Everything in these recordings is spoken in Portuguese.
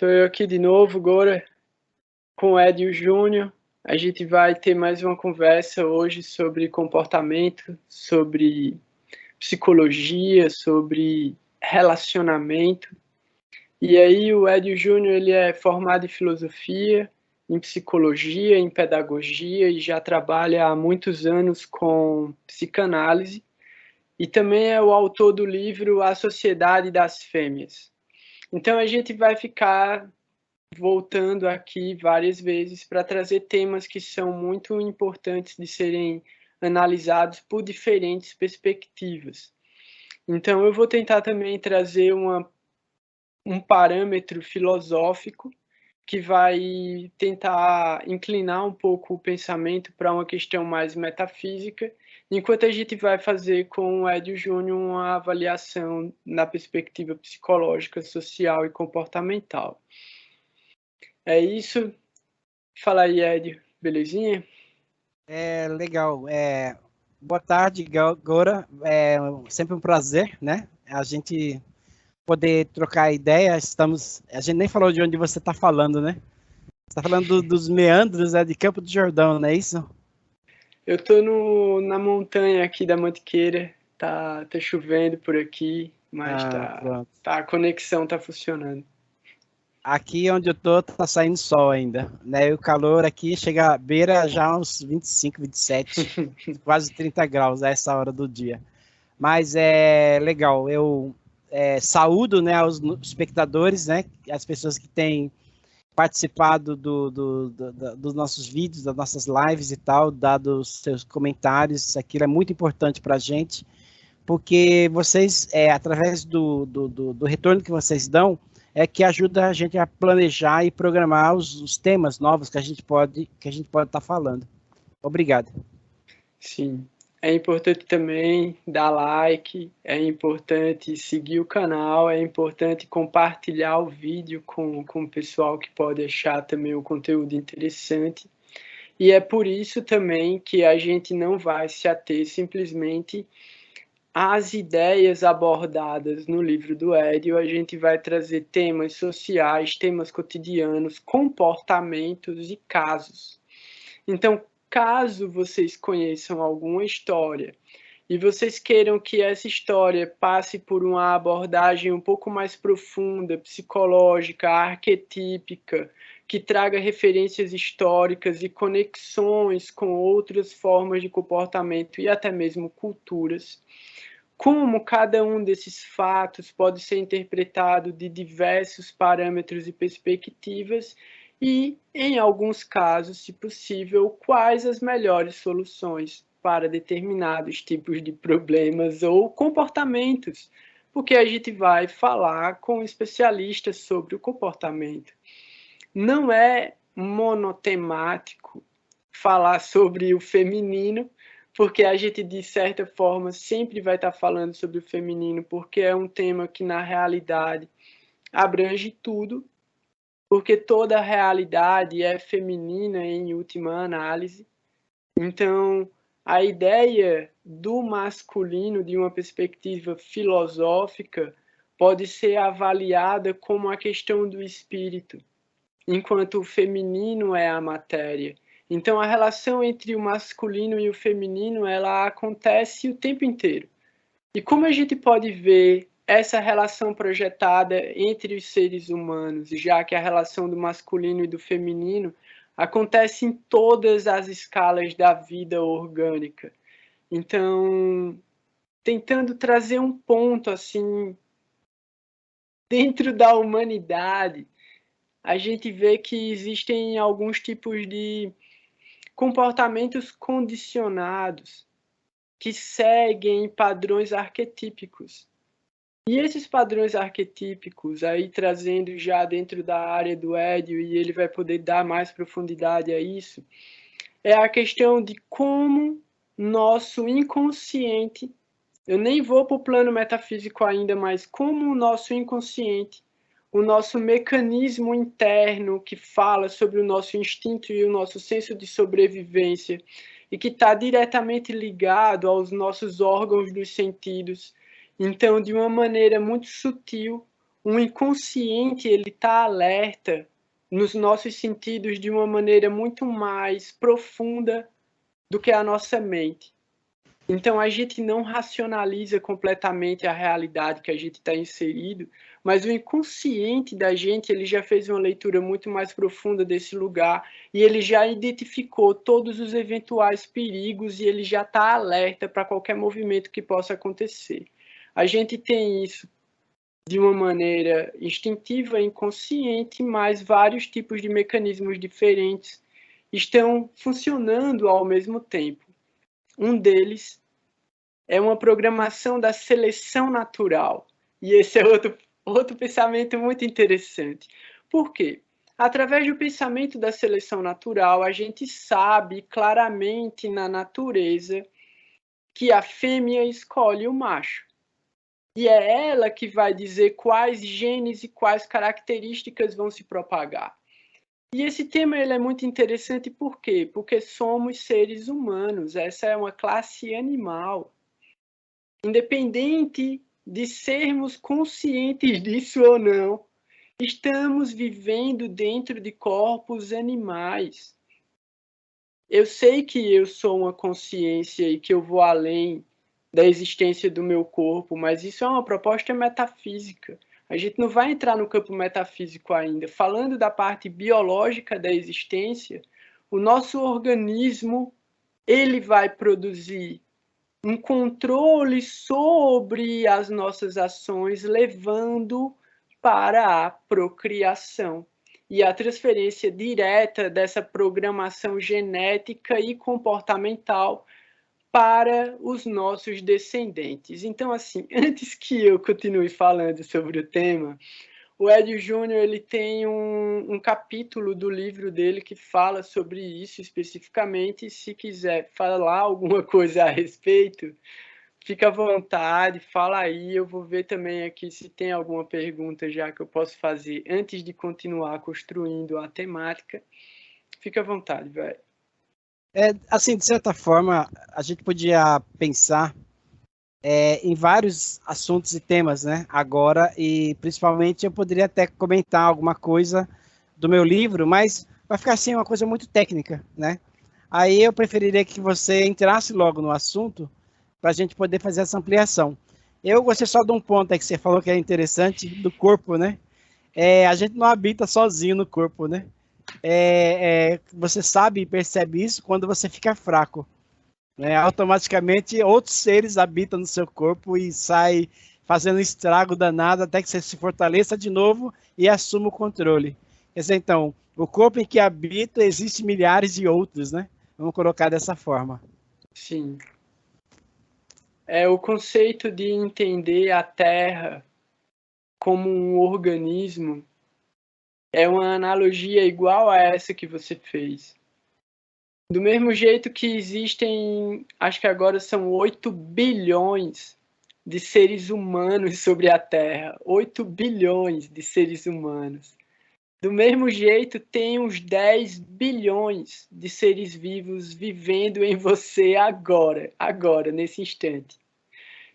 Estou eu aqui de novo agora com o Edio Júnior. A gente vai ter mais uma conversa hoje sobre comportamento, sobre psicologia, sobre relacionamento. E aí o Edio Júnior ele é formado em filosofia, em psicologia, em pedagogia e já trabalha há muitos anos com psicanálise. E também é o autor do livro A Sociedade das Fêmeas. Então a gente vai ficar voltando aqui várias vezes para trazer temas que são muito importantes de serem analisados por diferentes perspectivas. Então eu vou tentar também trazer um parâmetro filosófico que vai tentar inclinar um pouco o pensamento para uma questão mais metafísica, enquanto a gente vai fazer com o Edio Júnior uma avaliação na perspectiva psicológica, social e comportamental. É isso. Fala aí, Edio. Belezinha? Legal. Boa tarde, Gora. É sempre um prazer, né? A gente poder trocar ideia. A gente nem falou de onde você está falando, né? Você está falando dos meandros, de Campo do Jordão, não é isso? Eu tô na montanha aqui da Mantiqueira. Tá chovendo por aqui, mas a conexão tá funcionando. Aqui onde eu tô, tá saindo sol ainda, né? E o calor aqui chega à beira já uns 25, 27, quase 30 graus a essa hora do dia. Mas é legal, eu saúdo, né, aos espectadores, né, as pessoas que têm participado dos nossos vídeos, das nossas lives e tal, dado os seus comentários, aquilo é muito importante para a gente, porque vocês, através do retorno que vocês dão, é que ajuda a gente a planejar e programar os temas novos que a gente pode estar falando. Obrigado. Sim. É importante também dar like, é importante seguir o canal, é importante compartilhar o vídeo com o pessoal que pode achar também o conteúdo interessante. E é por isso também que a gente não vai se ater simplesmente às ideias abordadas no livro do Edio. A gente vai trazer temas sociais, temas cotidianos, comportamentos e casos. Então, caso vocês conheçam alguma história e vocês queiram que essa história passe por uma abordagem um pouco mais profunda, psicológica, arquetípica, que traga referências históricas e conexões com outras formas de comportamento e até mesmo culturas, como cada um desses fatos pode ser interpretado de diversos parâmetros e perspectivas e, em alguns casos, se possível, quais as melhores soluções para determinados tipos de problemas ou comportamentos, porque a gente vai falar com especialistas sobre o comportamento. Não é monotemático falar sobre o feminino, porque a gente, de certa forma, sempre vai estar falando sobre o feminino, porque é um tema que, na realidade, abrange tudo, porque toda a realidade é feminina em última análise. Então, a ideia do masculino, de uma perspectiva filosófica, pode ser avaliada como a questão do espírito, enquanto o feminino é a matéria. Então, a relação entre o masculino e o feminino, ela acontece o tempo inteiro. E como a gente pode ver essa relação projetada entre os seres humanos, já que a relação do masculino e do feminino acontece em todas as escalas da vida orgânica. Então, tentando trazer um ponto assim dentro da humanidade, a gente vê que existem alguns tipos de comportamentos condicionados que seguem padrões arquetípicos. E esses padrões arquetípicos, aí trazendo já dentro da área do Edio, e ele vai poder dar mais profundidade a isso, é a questão de como nosso inconsciente, eu nem vou para o plano metafísico ainda, mas como o nosso inconsciente, o nosso mecanismo interno que fala sobre o nosso instinto e o nosso senso de sobrevivência e que está diretamente ligado aos nossos órgãos dos sentidos. Então, de uma maneira muito sutil, o inconsciente ele está alerta nos nossos sentidos de uma maneira muito mais profunda do que a nossa mente. Então, a gente não racionaliza completamente a realidade que a gente está inserido, mas o inconsciente da gente, ele já fez uma leitura muito mais profunda desse lugar e ele já identificou todos os eventuais perigos e ele já está alerta para qualquer movimento que possa acontecer. A gente tem isso de uma maneira instintiva, inconsciente, mas vários tipos de mecanismos diferentes estão funcionando ao mesmo tempo. Um deles é uma programação da seleção natural. E esse é outro pensamento muito interessante. Por quê? Através do pensamento da seleção natural, a gente sabe claramente na natureza que a fêmea escolhe o macho. E é ela que vai dizer quais genes e quais características vão se propagar. E esse tema ele é muito interessante por quê? Porque somos seres humanos, essa é uma classe animal. Independente de sermos conscientes disso ou não, estamos vivendo dentro de corpos animais. Eu sei que eu sou uma consciência e que eu vou além da existência do meu corpo, mas isso é uma proposta metafísica. A gente não vai entrar no campo metafísico ainda. Falando da parte biológica da existência, o nosso organismo ele vai produzir um controle sobre as nossas ações, levando para a procriação e a transferência direta dessa programação genética e comportamental para os nossos descendentes. Então, assim, antes que eu continue falando sobre o tema, o Hélio Júnior ele tem um capítulo do livro dele que fala sobre isso especificamente. Se quiser falar alguma coisa a respeito, fica à vontade, fala aí. Eu vou ver também aqui se tem alguma pergunta já que eu posso fazer antes de continuar construindo a temática. Fica à vontade, velho. Assim, de certa forma, a gente podia pensar em vários assuntos e temas, né? Agora, e principalmente eu poderia até comentar alguma coisa do meu livro, mas vai ficar assim uma coisa muito técnica, né? Aí eu preferiria que você entrasse logo no assunto para a gente poder fazer essa ampliação. Eu gostei só de um ponto aí que você falou que é interessante, do corpo, né? A gente não habita sozinho no corpo, né? Você sabe e percebe isso quando você fica fraco. Automaticamente outros seres habitam no seu corpo e sai fazendo estrago danado até que você se fortaleça de novo e assuma o controle. Quer dizer, então, o corpo em que habita existe milhares de outros, né? Vamos colocar dessa forma. Sim. O conceito de entender a Terra como um organismo é uma analogia igual a essa que você fez. Do mesmo jeito que existem, acho que agora são 8 bilhões de seres humanos sobre a Terra. 8 bilhões de seres humanos. Do mesmo jeito, tem uns 10 bilhões de seres vivos vivendo em você agora, nesse instante.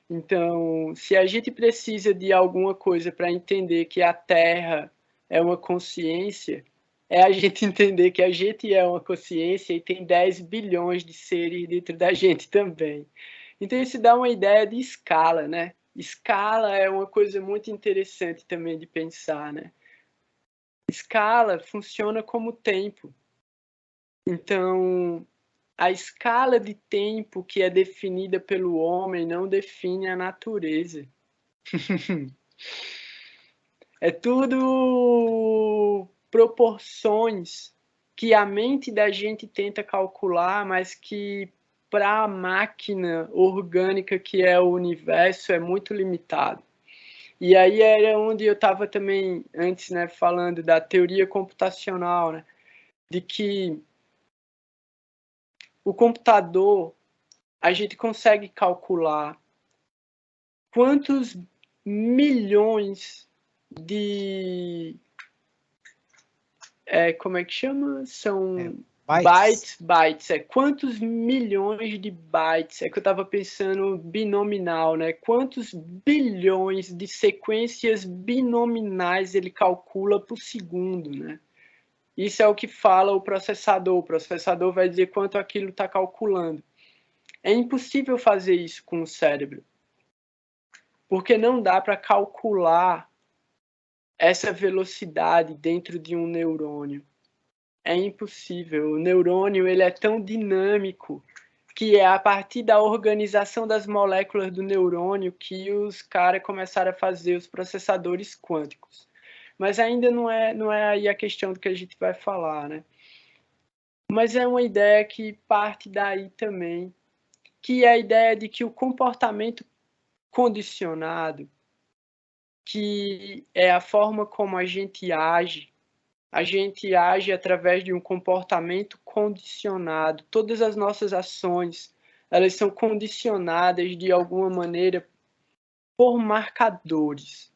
Então, se a gente precisa de alguma coisa para entender que a Terra é uma consciência, é a gente entender que a gente é uma consciência e tem 10 bilhões de seres dentro da gente também. Então, isso dá uma ideia de escala, né? Escala é uma coisa muito interessante também de pensar, né? Escala funciona como tempo. Então, a escala de tempo que é definida pelo homem não define a natureza. É tudo proporções que a mente da gente tenta calcular, mas que para a máquina orgânica que é o universo é muito limitado. E aí era onde eu estava também antes, né, falando da teoria computacional, né, de que o computador a gente consegue calcular quantos milhões de como é que chama? São Bytes. Quantos milhões de bytes? É que eu estava pensando binominal, né? Quantos bilhões de sequências binominais ele calcula por segundo, né? Isso é o que fala o processador. O processador vai dizer quanto aquilo está calculando. É impossível fazer isso com o cérebro, porque não dá para calcular essa velocidade dentro de um neurônio. É impossível. O neurônio ele é tão dinâmico que é a partir da organização das moléculas do neurônio que os caras começaram a fazer os processadores quânticos. Mas ainda não é aí a questão do que a gente vai falar, né? Mas é uma ideia que parte daí também, que é a ideia de que o comportamento condicionado, que é a forma como a gente age através de um comportamento condicionado. Todas as nossas ações, elas são condicionadas de alguma maneira por marcadores.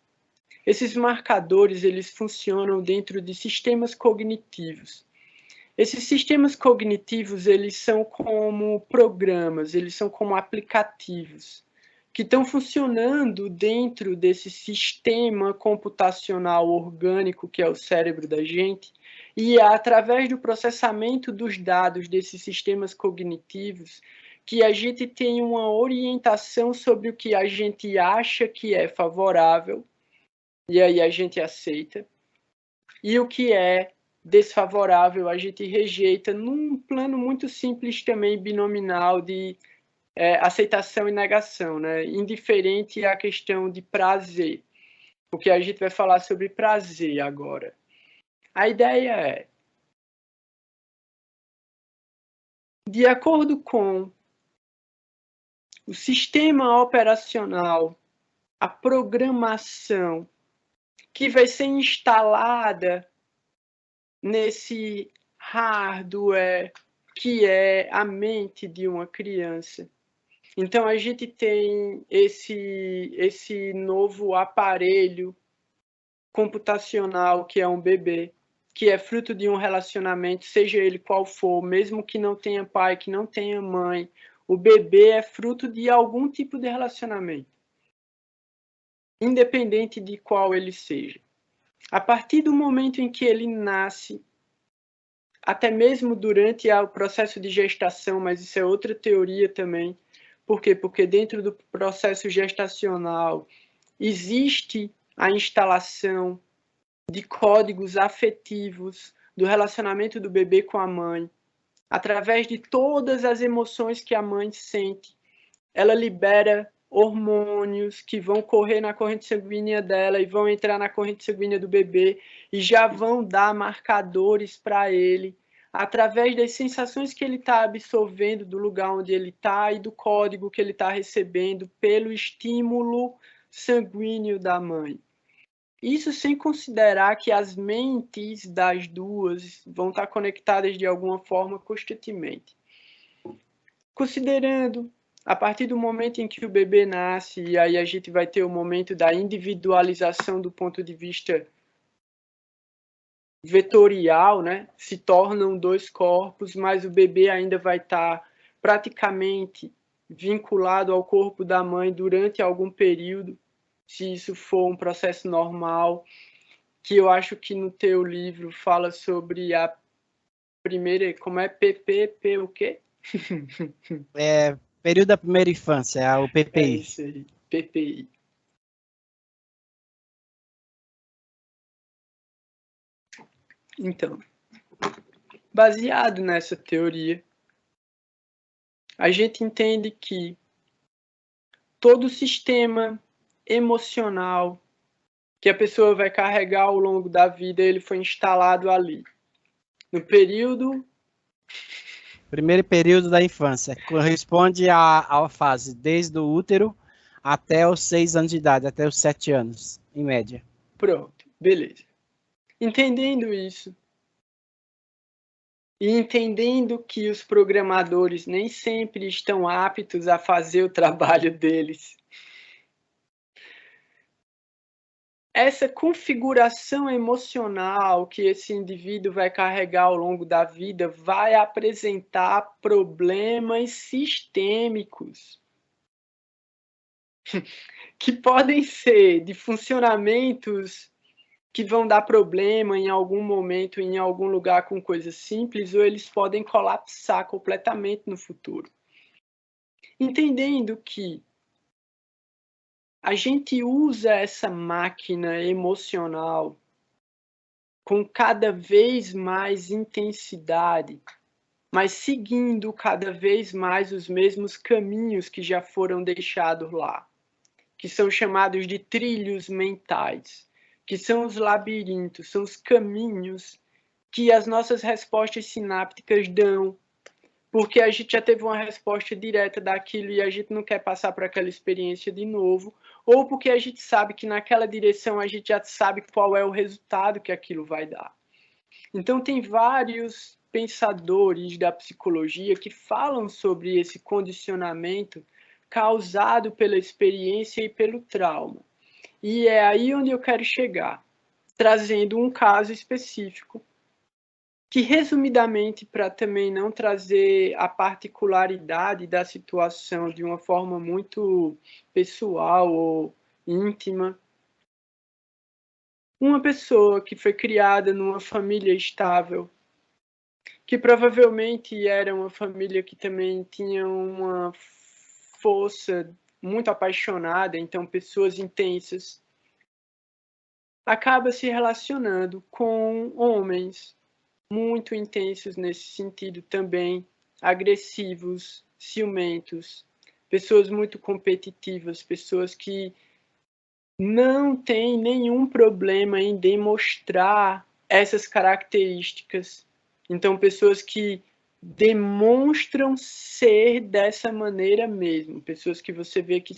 Esses marcadores, eles funcionam dentro de sistemas cognitivos. Esses sistemas cognitivos, eles são como programas, eles são como aplicativos que estão funcionando dentro desse sistema computacional orgânico que é o cérebro da gente, e é através do processamento dos dados desses sistemas cognitivos que a gente tem uma orientação sobre o que a gente acha que é favorável, e aí a gente aceita, e o que é desfavorável a gente rejeita num plano muito simples também, binominal, de aceitação e negação, né? Indiferente à questão de prazer, porque a gente vai falar sobre prazer agora. A ideia é, de acordo com o sistema operacional, a programação que vai ser instalada nesse hardware que é a mente de uma criança. Então, a gente tem esse novo aparelho computacional que é um bebê, que é fruto de um relacionamento, seja ele qual for, mesmo que não tenha pai, que não tenha mãe, o bebê é fruto de algum tipo de relacionamento, independente de qual ele seja. A partir do momento em que ele nasce, até mesmo durante o processo de gestação, mas isso é outra teoria também. Por quê? Porque dentro do processo gestacional existe a instalação de códigos afetivos do relacionamento do bebê com a mãe. Através de todas as emoções que a mãe sente, ela libera hormônios que vão correr na corrente sanguínea dela e vão entrar na corrente sanguínea do bebê e já vão dar marcadores para ele através das sensações que ele está absorvendo do lugar onde ele está e do código que ele está recebendo pelo estímulo sanguíneo da mãe. Isso sem considerar que as mentes das duas vão estar conectadas de alguma forma constantemente. Considerando a partir do momento em que o bebê nasce, e aí a gente vai ter o momento da individualização do ponto de vista vetorial, né? Se tornam dois corpos, mas o bebê ainda vai estar praticamente vinculado ao corpo da mãe durante algum período, se isso for um processo normal, que eu acho que no teu livro fala sobre a primeira, como é PPP o quê? Período da primeira infância, o PPI. É isso aí, PPI. Então, baseado nessa teoria, a gente entende que todo o sistema emocional que a pessoa vai carregar ao longo da vida, ele foi instalado ali. No período... Primeiro período da infância, corresponde à fase desde o útero até os 6 anos de idade, até os 7 anos, em média. Pronto, beleza. Entendendo isso, e entendendo que os programadores nem sempre estão aptos a fazer o trabalho deles, essa configuração emocional que esse indivíduo vai carregar ao longo da vida vai apresentar problemas sistêmicos que podem ser de funcionamentos que vão dar problema em algum momento, em algum lugar com coisas simples, ou eles podem colapsar completamente no futuro. Entendendo que a gente usa essa máquina emocional com cada vez mais intensidade, mas seguindo cada vez mais os mesmos caminhos que já foram deixados lá, que são chamados de trilhos mentais, que são os labirintos, são os caminhos que as nossas respostas sinápticas dão, porque a gente já teve uma resposta direta daquilo e a gente não quer passar por aquela experiência de novo, ou porque a gente sabe que naquela direção a gente já sabe qual é o resultado que aquilo vai dar. Então tem vários pensadores da psicologia que falam sobre esse condicionamento causado pela experiência e pelo trauma. E é aí onde eu quero chegar, trazendo um caso específico que, resumidamente, para também não trazer a particularidade da situação de uma forma muito pessoal ou íntima, uma pessoa que foi criada numa família estável, que provavelmente era uma família que também tinha uma força muito apaixonada, então pessoas intensas, acaba se relacionando com homens muito intensos nesse sentido também, agressivos, ciumentos, pessoas muito competitivas, pessoas que não têm nenhum problema em demonstrar essas características. Então, pessoas que demonstram ser dessa maneira mesmo, pessoas que você vê que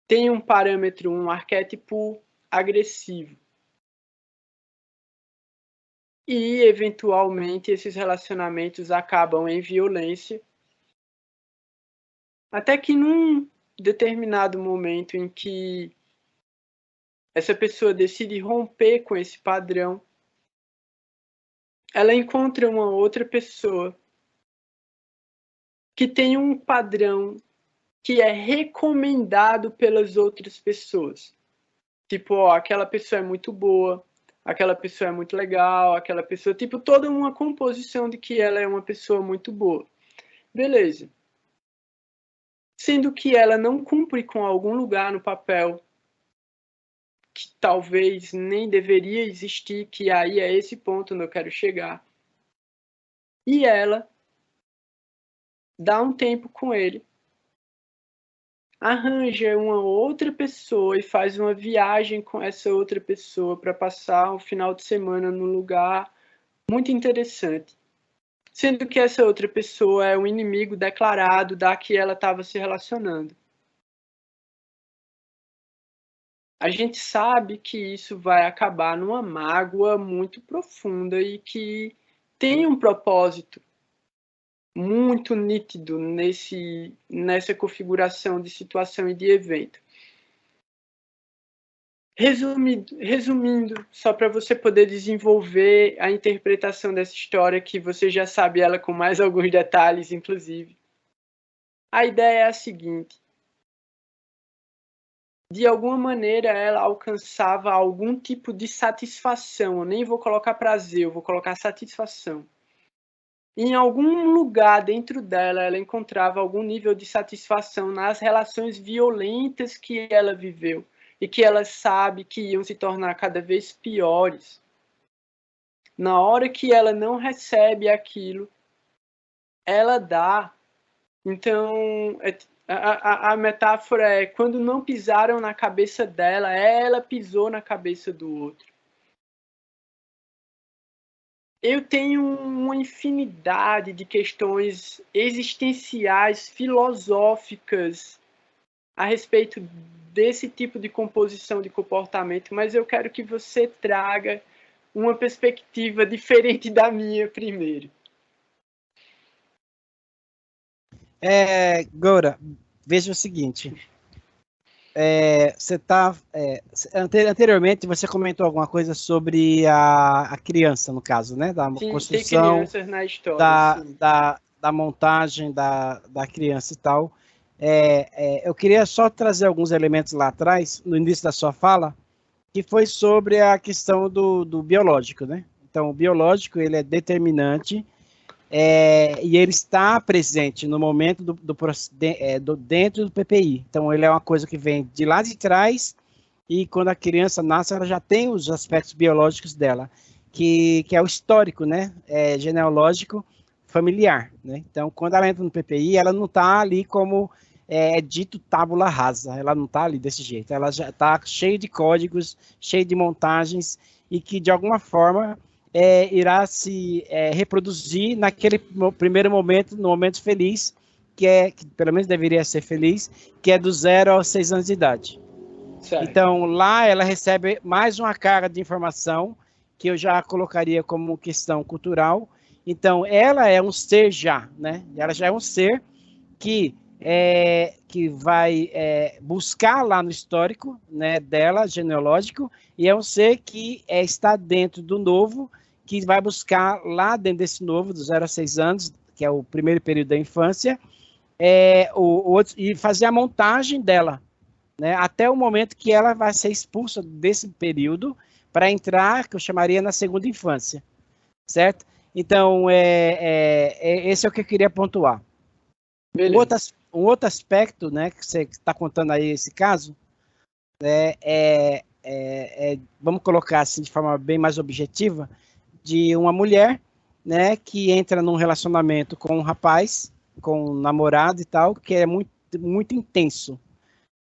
têm um parâmetro, um arquétipo agressivo. E, eventualmente, esses relacionamentos acabam em violência, até que num determinado momento em que essa pessoa decide romper com esse padrão, ela encontra uma outra pessoa que tem um padrão que é recomendado pelas outras pessoas. Tipo, ó, aquela pessoa é muito boa, aquela pessoa é muito legal, aquela pessoa... Tipo, toda uma composição de que ela é uma pessoa muito boa. Beleza. Sendo que ela não cumpre com algum lugar no papel que talvez nem deveria existir, que aí é esse ponto onde eu quero chegar. E ela dá um tempo com ele, arranja uma outra pessoa e faz uma viagem com essa outra pessoa para passar um final de semana num lugar muito interessante. Sendo que essa outra pessoa é um inimigo declarado da que ela estava se relacionando. A gente sabe que isso vai acabar numa mágoa muito profunda e que tem um propósito muito nítido nessa configuração de situação e de evento. Resumindo, só para você poder desenvolver a interpretação dessa história, que você já sabe ela com mais alguns detalhes, inclusive. A ideia é a seguinte: de alguma maneira ela alcançava algum tipo de satisfação. Eu nem vou colocar prazer, eu vou colocar satisfação. Em algum lugar dentro dela, ela encontrava algum nível de satisfação nas relações violentas que ela viveu e que ela sabe que iam se tornar cada vez piores. Na hora que ela não recebe aquilo, ela dá. Então, a metáfora é: quando não pisaram na cabeça dela, ela pisou na cabeça do outro. Eu tenho uma infinidade de questões existenciais, filosóficas, a respeito desse tipo de composição de comportamento, mas eu quero que você traga uma perspectiva diferente da minha primeiro. Gora, veja o seguinte. você tá, anteriormente você comentou alguma coisa sobre a criança, no caso, né? Da Sim, ter construção, crianças na história, da, sim. da, da montagem da criança e tal. Eu queria só trazer alguns elementos lá atrás, no início da sua fala, que foi sobre a questão do biológico, né? Então, o biológico, ele é determinante, e ele está presente no momento dentro do PPI. Então, ele é uma coisa que vem de lá de trás, e quando a criança nasce, ela já tem os aspectos biológicos dela, que é o histórico, né? Genealógico familiar, né? Então, quando ela entra no PPI, ela não está ali como dito tábula rasa, ela não está ali desse jeito, ela já está cheia de códigos, cheia de montagens, e que, de alguma forma, irá se reproduzir naquele primeiro momento, no momento feliz, que pelo menos deveria ser feliz, que é do 0 aos 6 anos de idade. Certo. Então, lá ela recebe mais uma carga de informação, que eu já colocaria como questão cultural. Então, ela é um ser já, né? Ela já é um ser que vai buscar lá no histórico, né, dela, genealógico, e é um ser que está dentro do novo, que vai buscar lá dentro desse novo, do 0 a 6 anos, que é o primeiro período da infância, e fazer a montagem dela, né, até o momento que ela vai ser expulsa desse período para entrar, que eu chamaria na segunda infância, certo? Então, esse é o que eu queria pontuar. Beleza. Um outro aspecto, né, que você está contando aí esse caso, vamos colocar assim de forma bem mais objetiva, de uma mulher, né, que entra num relacionamento com um rapaz, com um namorado e tal, que é muito, muito intenso,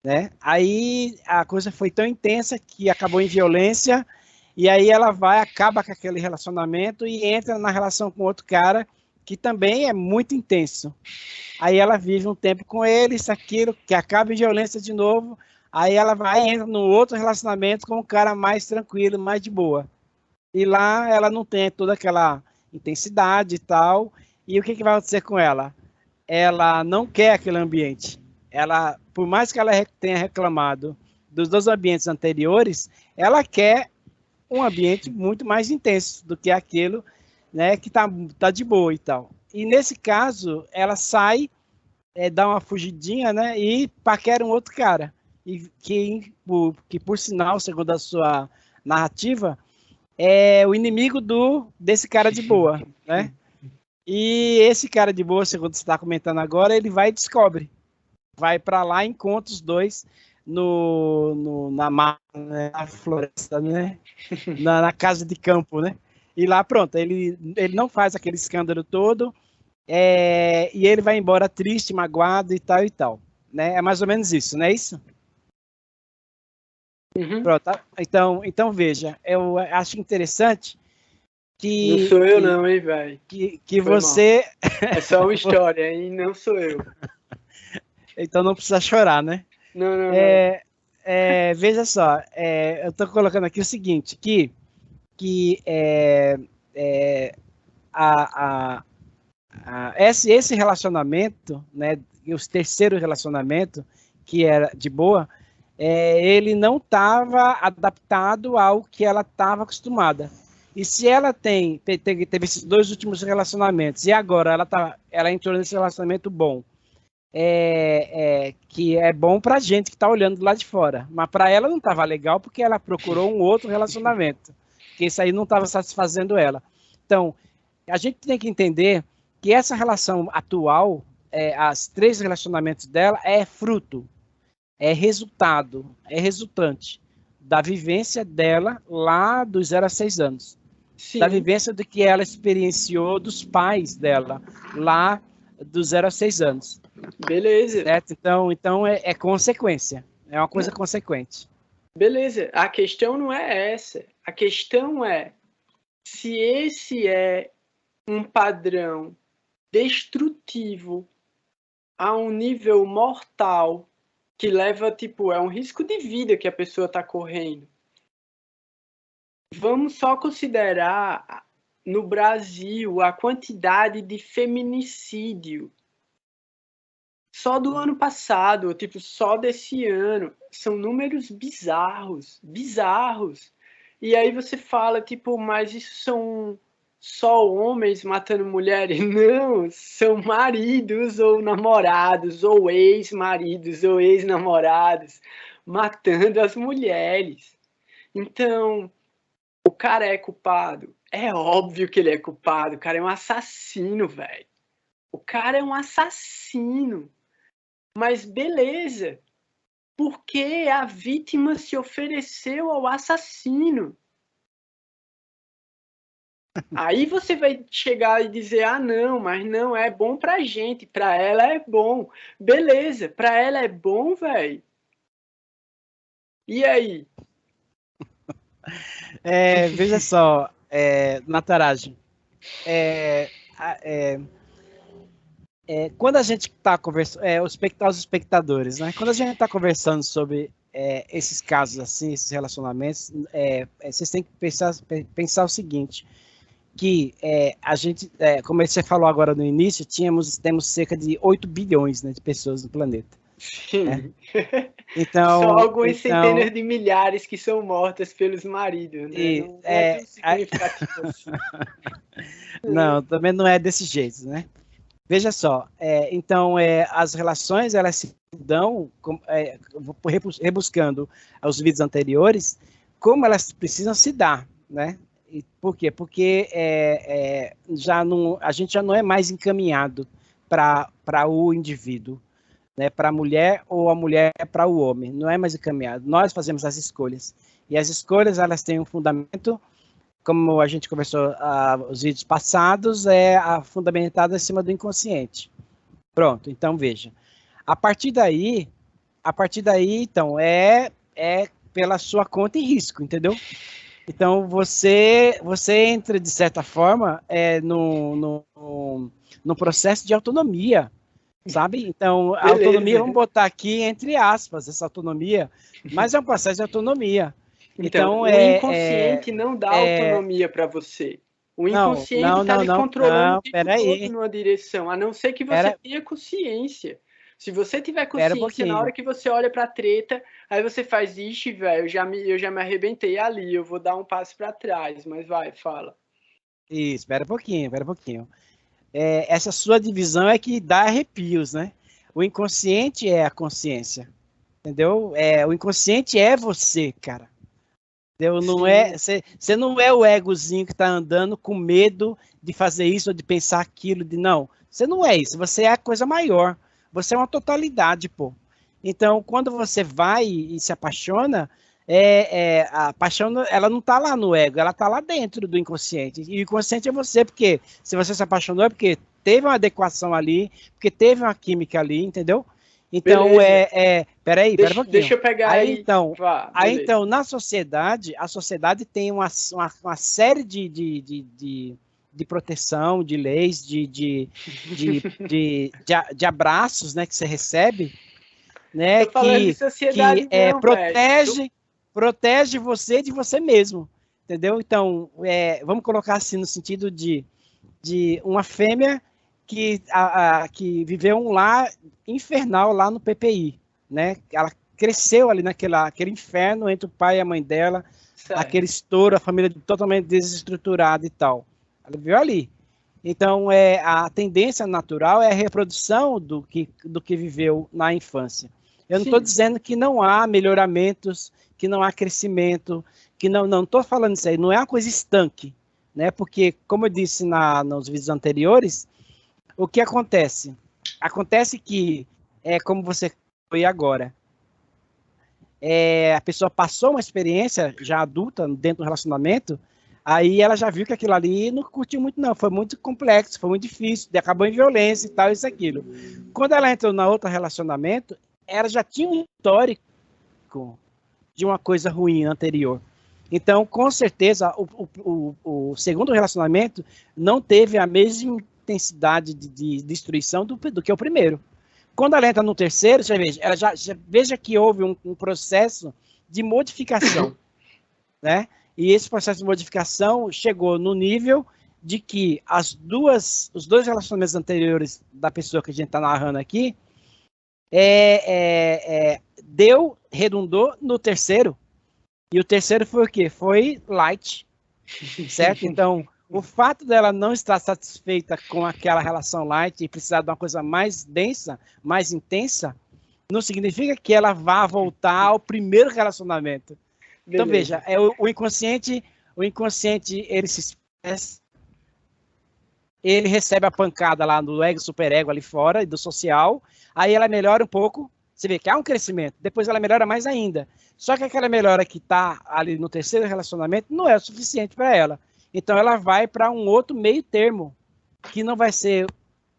né? Aí a coisa foi tão intensa que acabou em violência, e aí ela acaba com aquele relacionamento e entra na relação com outro cara que também é muito intenso. Aí ela vive um tempo com ele, isso, aquilo, que acaba em violência de novo, aí ela vai e entra no outro relacionamento com um cara mais tranquilo, mais de boa. E lá ela não tem toda aquela intensidade e tal, e o que vai acontecer com ela? Ela não quer aquele ambiente. Ela, por mais que ela tenha reclamado dos dois ambientes anteriores, ela quer um ambiente muito mais intenso do que aquilo, né, que tá de boa e tal. E nesse caso, ela sai, dá uma fugidinha, né, e paquera um outro cara. E que por sinal, segundo a sua narrativa, é o inimigo desse cara de boa, né? E esse cara de boa, segundo você está comentando agora, ele vai e descobre. Vai para lá e encontra os dois na mata, né, na floresta, né? Na casa de campo, né? E lá, pronto, ele não faz aquele escândalo todo, e ele vai embora triste, magoado e tal e tal. Né? É mais ou menos isso, não é isso? Uhum. Pronto, tá? Então veja, eu acho interessante Não que, sou eu que, não, hein, velho. que Foi mal. você. É só uma história, hein? Não sou eu. Então não precisa chorar, né? Não, não, não. Veja só, eu estou colocando aqui o seguinte, que a, a, esse relacionamento, né, o terceiro relacionamento, que era de boa, ele não estava adaptado ao que ela estava acostumada. E se ela teve esses dois últimos relacionamentos, e agora ela entrou nesse relacionamento bom, que é bom para a gente que está olhando do lado de fora, mas para ela não estava legal porque ela procurou um outro relacionamento, que isso aí não estava satisfazendo ela. Então, a gente tem que entender que essa relação atual, as três relacionamentos dela, é fruto, é resultado, é resultante da vivência dela lá dos 0 a 6 anos. Da Sim, vivência do que ela experienciou dos pais dela lá dos 0 a 6 anos. beleza. Certo? Então é consequência. É uma coisa Não, consequente. beleza. A questão não é essa. A questão é se esse é um padrão destrutivo a um nível mortal que leva, tipo, é um risco de vida que a pessoa está correndo. Vamos só considerar no Brasil a quantidade de feminicídio Só do ano passado, tipo, só desse ano, são números bizarros, bizarros. E aí você fala, tipo, mas isso são só homens matando mulheres? Não, são maridos ou namorados, ou ex-maridos ou ex-namorados matando as mulheres. Então, o cara é culpado? É óbvio que ele é culpado, o cara é um assassino, velho. O cara é um assassino. Mas beleza, porque a vítima se ofereceu ao assassino. Aí você vai chegar e dizer, ah, não, mas não é bom pra gente, pra ela é bom. Beleza, pra ela é bom, velho. E aí? Veja só, Nataraj, quando a gente está conversando, os espectadores, né? Quando a gente está conversando sobre esses casos assim, esses relacionamentos, vocês têm que pensar o seguinte, que a gente, como você falou agora no início, temos cerca de 8 bilhões, né, de pessoas no planeta. Sim. Né? Então, só algumas centenas de milhares que são mortas pelos maridos, né? Não é tão significativo assim. Não, também não é desse jeito, né? Veja só, então as relações elas se dão, rebuscando os vídeos anteriores, como elas precisam se dar, né? E por quê? Porque a gente já não é mais encaminhado para o indivíduo, né? Para a mulher ou a mulher para o homem, não é mais encaminhado. Nós fazemos as escolhas e as escolhas elas têm um fundamento. Como a gente conversou os vídeos passados, fundamentado em cima do inconsciente. Pronto, então veja. A partir daí, então, é pela sua conta e risco, entendeu? Então, você entra, de certa forma, no processo de autonomia, sabe? Então, a autonomia, vamos botar aqui entre aspas, essa autonomia, mas é um processo de autonomia. Então, o inconsciente não dá autonomia para você. O inconsciente está lhe controlando o tempo todo numa direção, a não ser que você tenha consciência. Se você tiver consciência, na hora que você olha para a treta, aí você faz, ixi, velho, eu já me arrebentei ali, eu vou dar um passo para trás, mas vai, fala. Isso, espera um pouquinho. Essa sua divisão é que dá arrepios, né? O inconsciente é a consciência, entendeu? O inconsciente é você, cara. Você não é o egozinho que está andando com medo de fazer isso ou de pensar aquilo, não. Você não é isso, você é a coisa maior. Você é uma totalidade, pô. Então, quando você vai e se apaixona, a paixão ela não está lá no ego, ela está lá dentro do inconsciente. E o inconsciente é você, porque se você se apaixonou é porque teve uma adequação ali, porque teve uma química ali, entendeu? Então, peraí um pouquinho. Deixa eu pegar aí. Então, na sociedade, a sociedade tem uma série de proteção, de leis, de abraços, né, que você recebe, né, que protege você de você mesmo, entendeu? Então, vamos colocar assim no sentido de uma fêmea que viveu um lar infernal lá no PPI, né? Ela cresceu ali aquele inferno entre o pai e a mãe dela, certo. Aquele estouro, a família totalmente desestruturada e tal. Ela viveu ali. Então, a tendência natural é a reprodução do que viveu na infância. Eu não estou dizendo que não há melhoramentos, que não há crescimento, que não estou falando isso aí, não é uma coisa estanque, né? Porque, como eu disse nos vídeos anteriores, o que acontece? Acontece que, como você foi agora, a pessoa passou uma experiência já adulta dentro do relacionamento, aí ela já viu que aquilo ali não curtiu muito não, foi muito complexo, foi muito difícil, acabou em violência e tal, isso, aquilo. Quando ela entrou na outro relacionamento, ela já tinha um histórico de uma coisa ruim anterior. Então, com certeza, o segundo relacionamento não teve a mesma intensidade de destruição do que o primeiro. Quando ela entra no terceiro, ela já veja que houve um processo de modificação, né? E esse processo de modificação chegou no nível de que os dois relacionamentos anteriores da pessoa que a gente está narrando aqui, redundou no terceiro, e o terceiro foi o quê? Foi light, certo? Então, o fato dela não estar satisfeita com aquela relação light e precisar de uma coisa mais densa, mais intensa, não significa que ela vá voltar ao primeiro relacionamento. Então, veja, o inconsciente, ele se expressa, ele recebe a pancada lá no ego, superego ali fora, e do social, aí ela melhora um pouco, você vê que há um crescimento, depois ela melhora mais ainda. Só que aquela melhora que está ali no terceiro relacionamento não é o suficiente para ela. Então ela vai para um outro meio termo, que não vai ser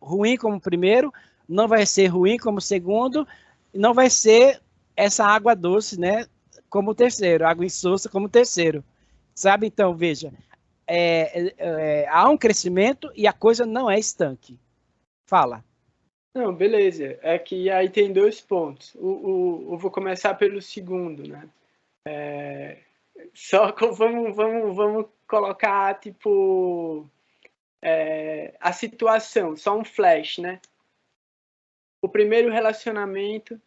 ruim como o primeiro, não vai ser ruim como o segundo, não vai ser essa água doce, né, como o terceiro, água insossa como o terceiro. Sabe? Então, veja, há um crescimento e a coisa não é estanque. Fala. Não, beleza. É que aí tem 2 pontos. Eu vou começar pelo segundo, né? Vamos colocar, tipo, a situação, só um flash, né? O primeiro relacionamento,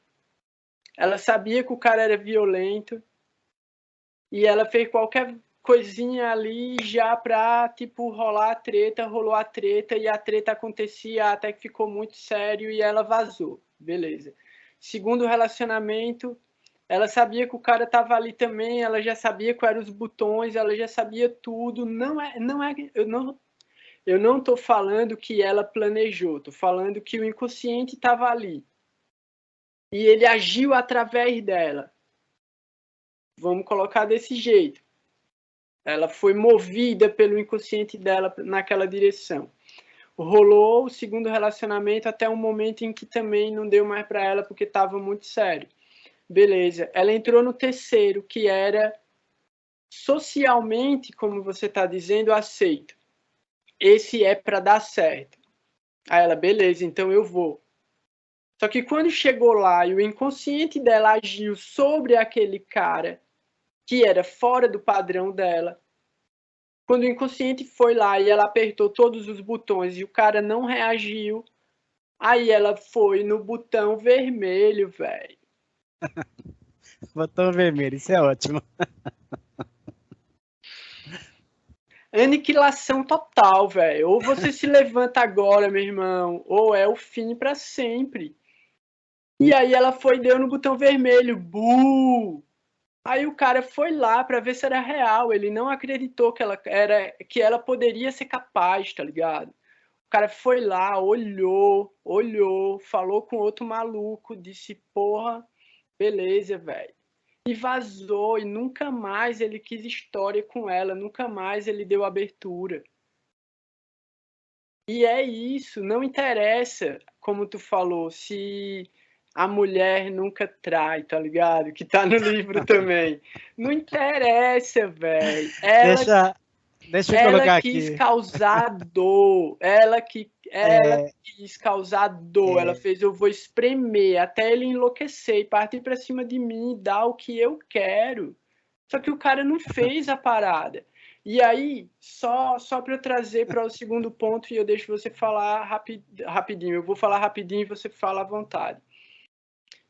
ela sabia que o cara era violento e ela fez qualquer coisinha ali já pra, tipo, rolar a treta, rolou a treta e a treta acontecia até que ficou muito sério e ela vazou. Beleza. Segundo relacionamento, ela sabia que o cara tava ali também, ela já sabia quais eram os botões, ela já sabia tudo. Eu não tô falando que ela planejou, tô falando que o inconsciente tava ali. E ele agiu através dela. Vamos colocar desse jeito. Ela foi movida pelo inconsciente dela naquela direção. Rolou o segundo relacionamento até um momento em que também não deu mais para ela porque estava muito sério. Beleza. Ela entrou no terceiro, que era socialmente, como você está dizendo, aceito. Esse é para dar certo. Aí ela, beleza, então eu vou. Só que quando chegou lá e o inconsciente dela agiu sobre aquele cara que era fora do padrão dela, quando o inconsciente foi lá e ela apertou todos os botões e o cara não reagiu, aí ela foi no botão vermelho, velho. Botão vermelho, isso é ótimo. Aniquilação total, velho. Ou você se levanta agora, meu irmão, ou é o fim para sempre. E aí ela foi e deu no botão vermelho. Buh! Aí o cara foi lá para ver se era real. Ele não acreditou que ela poderia ser capaz, tá ligado? O cara foi lá, olhou, falou com outro maluco, disse, porra, beleza, velho. E vazou, e nunca mais ele quis história com ela, nunca mais ele deu abertura. E é isso, não interessa, como tu falou, se a mulher nunca trai, tá ligado? Que tá no livro também. Não interessa, velho. Deixa eu colocar aqui. Ela quis causar dor. Ela quis causar dor. Ela fez, eu vou espremer até ele enlouquecer e partir pra cima de mim e dar o que eu quero. Só que o cara não fez a parada. E aí, só para eu trazer para o segundo ponto, e eu deixo você falar rapidinho. Eu vou falar rapidinho e você fala à vontade.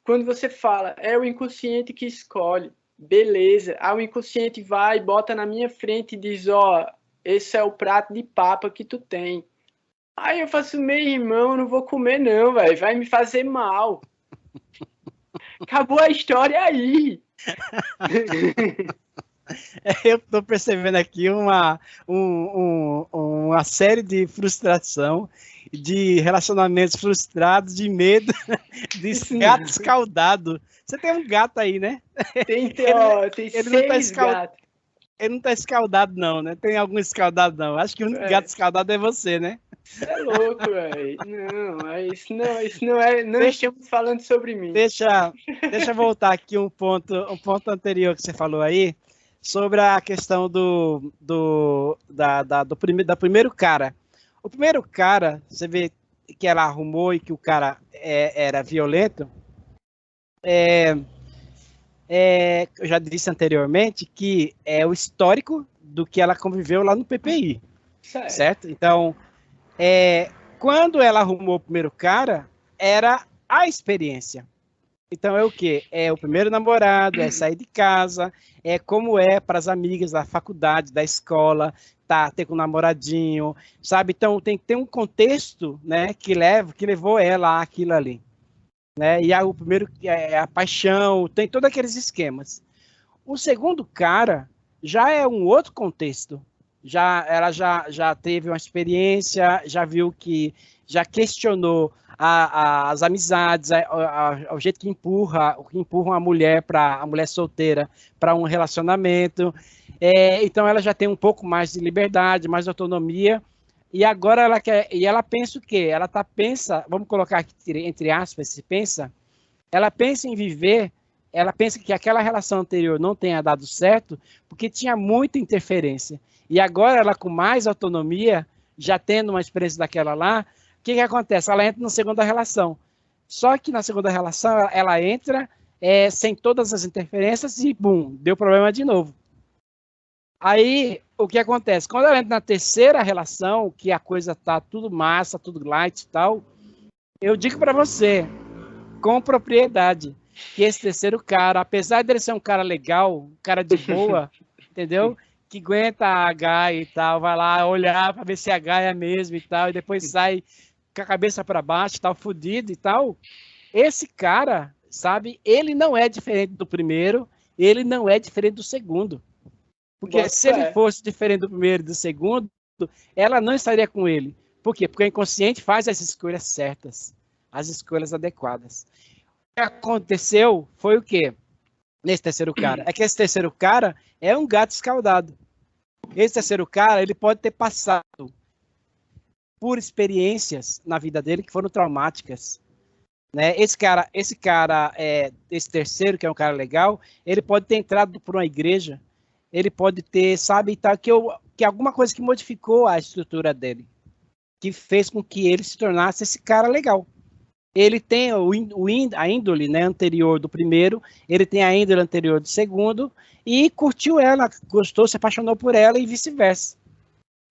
Quando você fala, é o inconsciente que escolhe. Beleza. Aí o inconsciente vai, bota na minha frente e diz, ó, esse é o prato de papa que tu tem. Aí eu faço, meu irmão, eu não vou comer não, velho. Vai me fazer mal. Acabou a história aí. Eu estou percebendo aqui uma série de frustração, de relacionamentos frustrados, de medo, de gato escaldado. Você tem um gato aí, né? Tem ele 6 gatos. Ele não está escaldado, não, né? Tem algum escaldado, não. Acho que o único gato escaldado é você, né? Você é louco, velho. Não, isso não é. Não estamos falando sobre mim. Deixa eu voltar aqui um ponto anterior que você falou aí, sobre a questão do primeiro cara. O primeiro cara, você vê que ela arrumou e que o cara era violento. Eu já disse anteriormente que é o histórico do que ela conviveu lá no PPI. Certo? Então, quando ela arrumou o primeiro cara, era a experiência. Então é o quê? É o primeiro namorado, é sair de casa, é como é para as amigas da faculdade, da escola, tá, ter com um namoradinho, sabe? Então tem que ter um contexto, né, que levou ela àquilo ali, né? E o primeiro é a paixão, tem todos aqueles esquemas. O segundo cara já é um outro contexto. Ela já teve uma experiência, já viu que, já questionou as amizades, o jeito que empurra uma mulher a mulher solteira para um relacionamento. Então ela já tem um pouco mais de liberdade, mais autonomia. E agora ela pensa o quê? Pensa, vamos colocar aqui entre aspas, ela pensa em viver. Ela pensa que aquela relação anterior não tenha dado certo porque tinha muita interferência. E agora ela com mais autonomia, já tendo uma experiência daquela lá, o que acontece? Ela entra na segunda relação. Só que na segunda relação ela entra sem todas as interferências e, bum, deu problema de novo. Aí, o que acontece? Quando ela entra na terceira relação, que a coisa tá tudo massa, tudo light e tal, eu digo para você, com propriedade, que esse terceiro cara, apesar dele ser um cara legal, um cara de boa, entendeu? Que aguenta a gaia e tal, vai lá olhar para ver se a gaia é mesmo e tal, e depois sai com a cabeça para baixo, tal, fudido e tal. Esse cara, sabe, ele não é diferente do primeiro, ele não é diferente do segundo. Porque se ele fosse diferente do primeiro e do segundo, ela não estaria com ele. Por quê? Porque o inconsciente faz as escolhas certas, as escolhas adequadas. O que aconteceu foi o quê? Nesse terceiro cara? É que esse terceiro cara é um gato escaldado. Esse terceiro cara, ele pode ter passado por experiências na vida dele que foram traumáticas. Né? Esse terceiro, que é um cara legal, ele pode ter entrado por uma igreja, ele pode ter, sabe, tá, que alguma coisa que modificou a estrutura dele, que fez com que ele se tornasse esse cara legal. Ele tem a índole, né, anterior do primeiro, ele tem a índole anterior do segundo, e curtiu ela, gostou, se apaixonou por ela e vice-versa.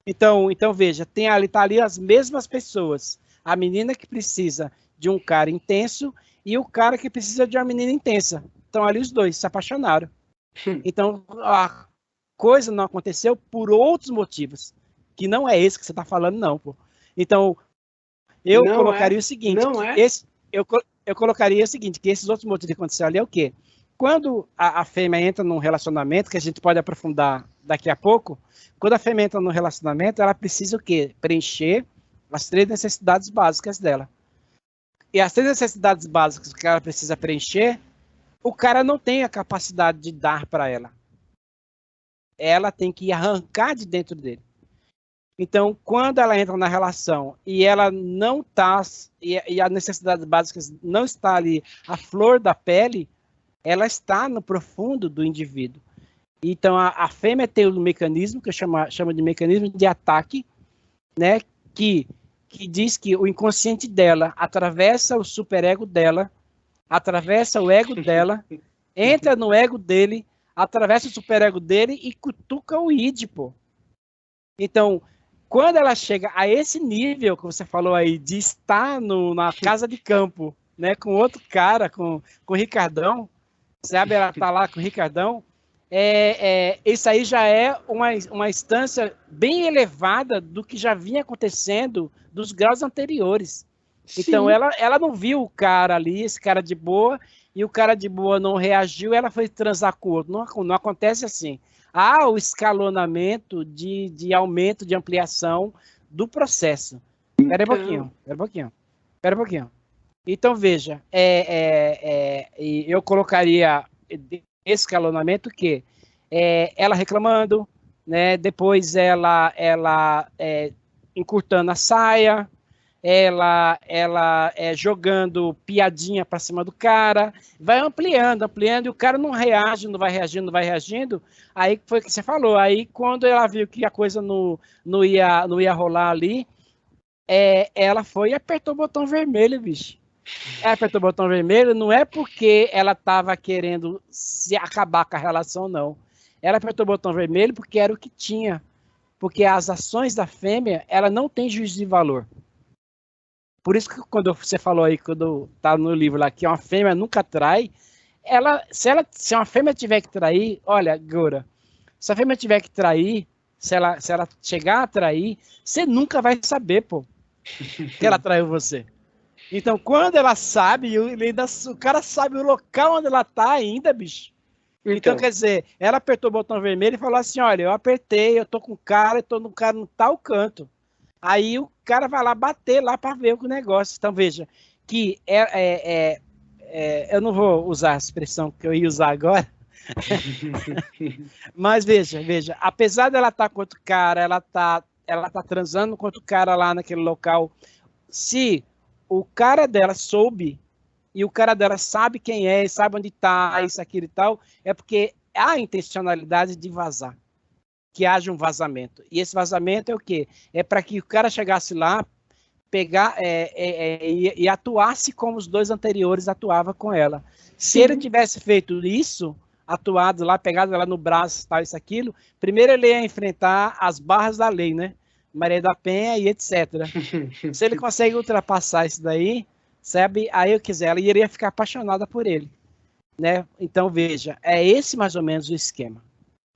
Então veja, tá ali as mesmas pessoas. A menina que precisa de um cara intenso e o cara que precisa de uma menina intensa. Então ali os dois se apaixonaram. Então a coisa não aconteceu por outros motivos, que não é esse que você está falando, não, pô. Então eu colocaria o seguinte, eu colocaria o seguinte, que esses outros motivos que aconteceram ali é o quê? Quando a fêmea entra num relacionamento, que a gente pode aprofundar daqui a pouco, quando a fêmea entra num relacionamento, ela precisa o quê? Preencher as 3 necessidades básicas dela. E as 3 necessidades básicas que ela precisa preencher, o cara não tem a capacidade de dar para ela. Ela tem que arrancar de dentro dele. Então, quando ela entra na relação e ela não está, e as necessidades básicas não está ali à flor da pele, ela está no profundo do indivíduo. Então, a fêmea tem um mecanismo que eu chamo de mecanismo de ataque, né, que diz que o inconsciente dela atravessa o superego dela, atravessa o ego dela, entra no ego dele, atravessa o superego dele e cutuca o id, pô. Então, quando ela chega a esse nível que você falou aí, de estar na casa de campo, né, com outro cara, com o Ricardão, sabe, ela tá lá com o Ricardão, isso aí já é uma instância bem elevada do que já vinha acontecendo dos graus anteriores. Sim. Então, ela não viu o cara ali, esse cara de boa, e o cara de boa não reagiu, ela foi transar com o outro. Não acontece assim. Há o escalonamento de aumento, de ampliação do processo. Espera um pouquinho. Então, veja, eu colocaria esse escalonamento que ela reclamando, né, depois ela encurtando a saia, ela jogando piadinha para cima do cara, vai ampliando, e o cara não reage, não vai reagindo, aí foi o que você falou, aí quando ela viu que a coisa não ia rolar ali, ela foi e apertou o botão vermelho, bicho. Ela apertou o botão vermelho não é porque ela estava querendo se acabar com a relação, não. Ela apertou o botão vermelho porque era o que tinha, porque as ações da fêmea, ela não tem juízo de valor. Por isso que quando você falou aí, quando tá no livro lá, que uma fêmea nunca trai, se uma fêmea tiver que trair, olha, Gora, se a fêmea tiver que trair, se ela chegar a trair, você nunca vai saber, pô, que ela traiu você. Então, quando ela sabe, o cara sabe o local onde ela tá ainda, bicho. Então, quer dizer, ela apertou o botão vermelho e falou assim, olha, eu apertei, eu tô com o cara, eu tô no cara no tal canto. Aí o cara vai lá bater lá para ver o negócio. Então, veja, que eu não vou usar a expressão que eu ia usar agora, mas veja, apesar dela estar com outro cara, ela tá transando com outro cara lá naquele local, se o cara dela soube, e o cara dela sabe quem é, sabe onde está, isso, aquilo e tal, é porque há a intencionalidade de vazar, que haja um vazamento. E esse vazamento é o quê? É para que o cara chegasse lá, pegar e atuasse como os dois anteriores atuavam com ela. Se ele tivesse feito isso, atuado lá, pegado ela no braço, tal, isso, aquilo, primeiro ele ia enfrentar as barras da lei, né? Maria da Penha e etc. Se ele consegue ultrapassar isso daí, sabe? Aí eu quiser, ela iria ficar apaixonada por ele, né? Então veja, é esse mais ou menos o esquema.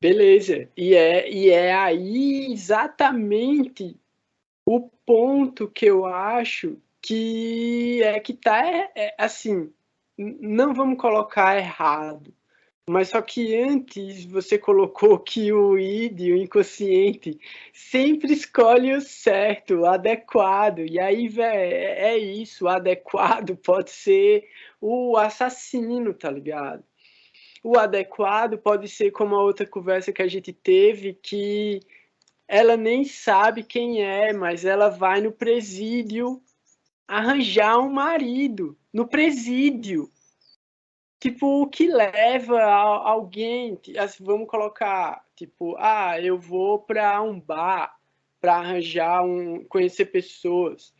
Beleza. E é aí exatamente o ponto que eu acho que tá assim, não vamos colocar errado, mas só que antes você colocou que o id, o inconsciente, sempre escolhe o certo, o adequado. E aí, velho, é isso, o adequado pode ser o assassino, tá ligado? O adequado pode ser como a outra conversa que a gente teve, que ela nem sabe quem é, mas ela vai no presídio arranjar um marido. No presídio. Tipo, o que leva alguém, assim, vamos colocar, tipo, eu vou para um bar para arranjar conhecer pessoas.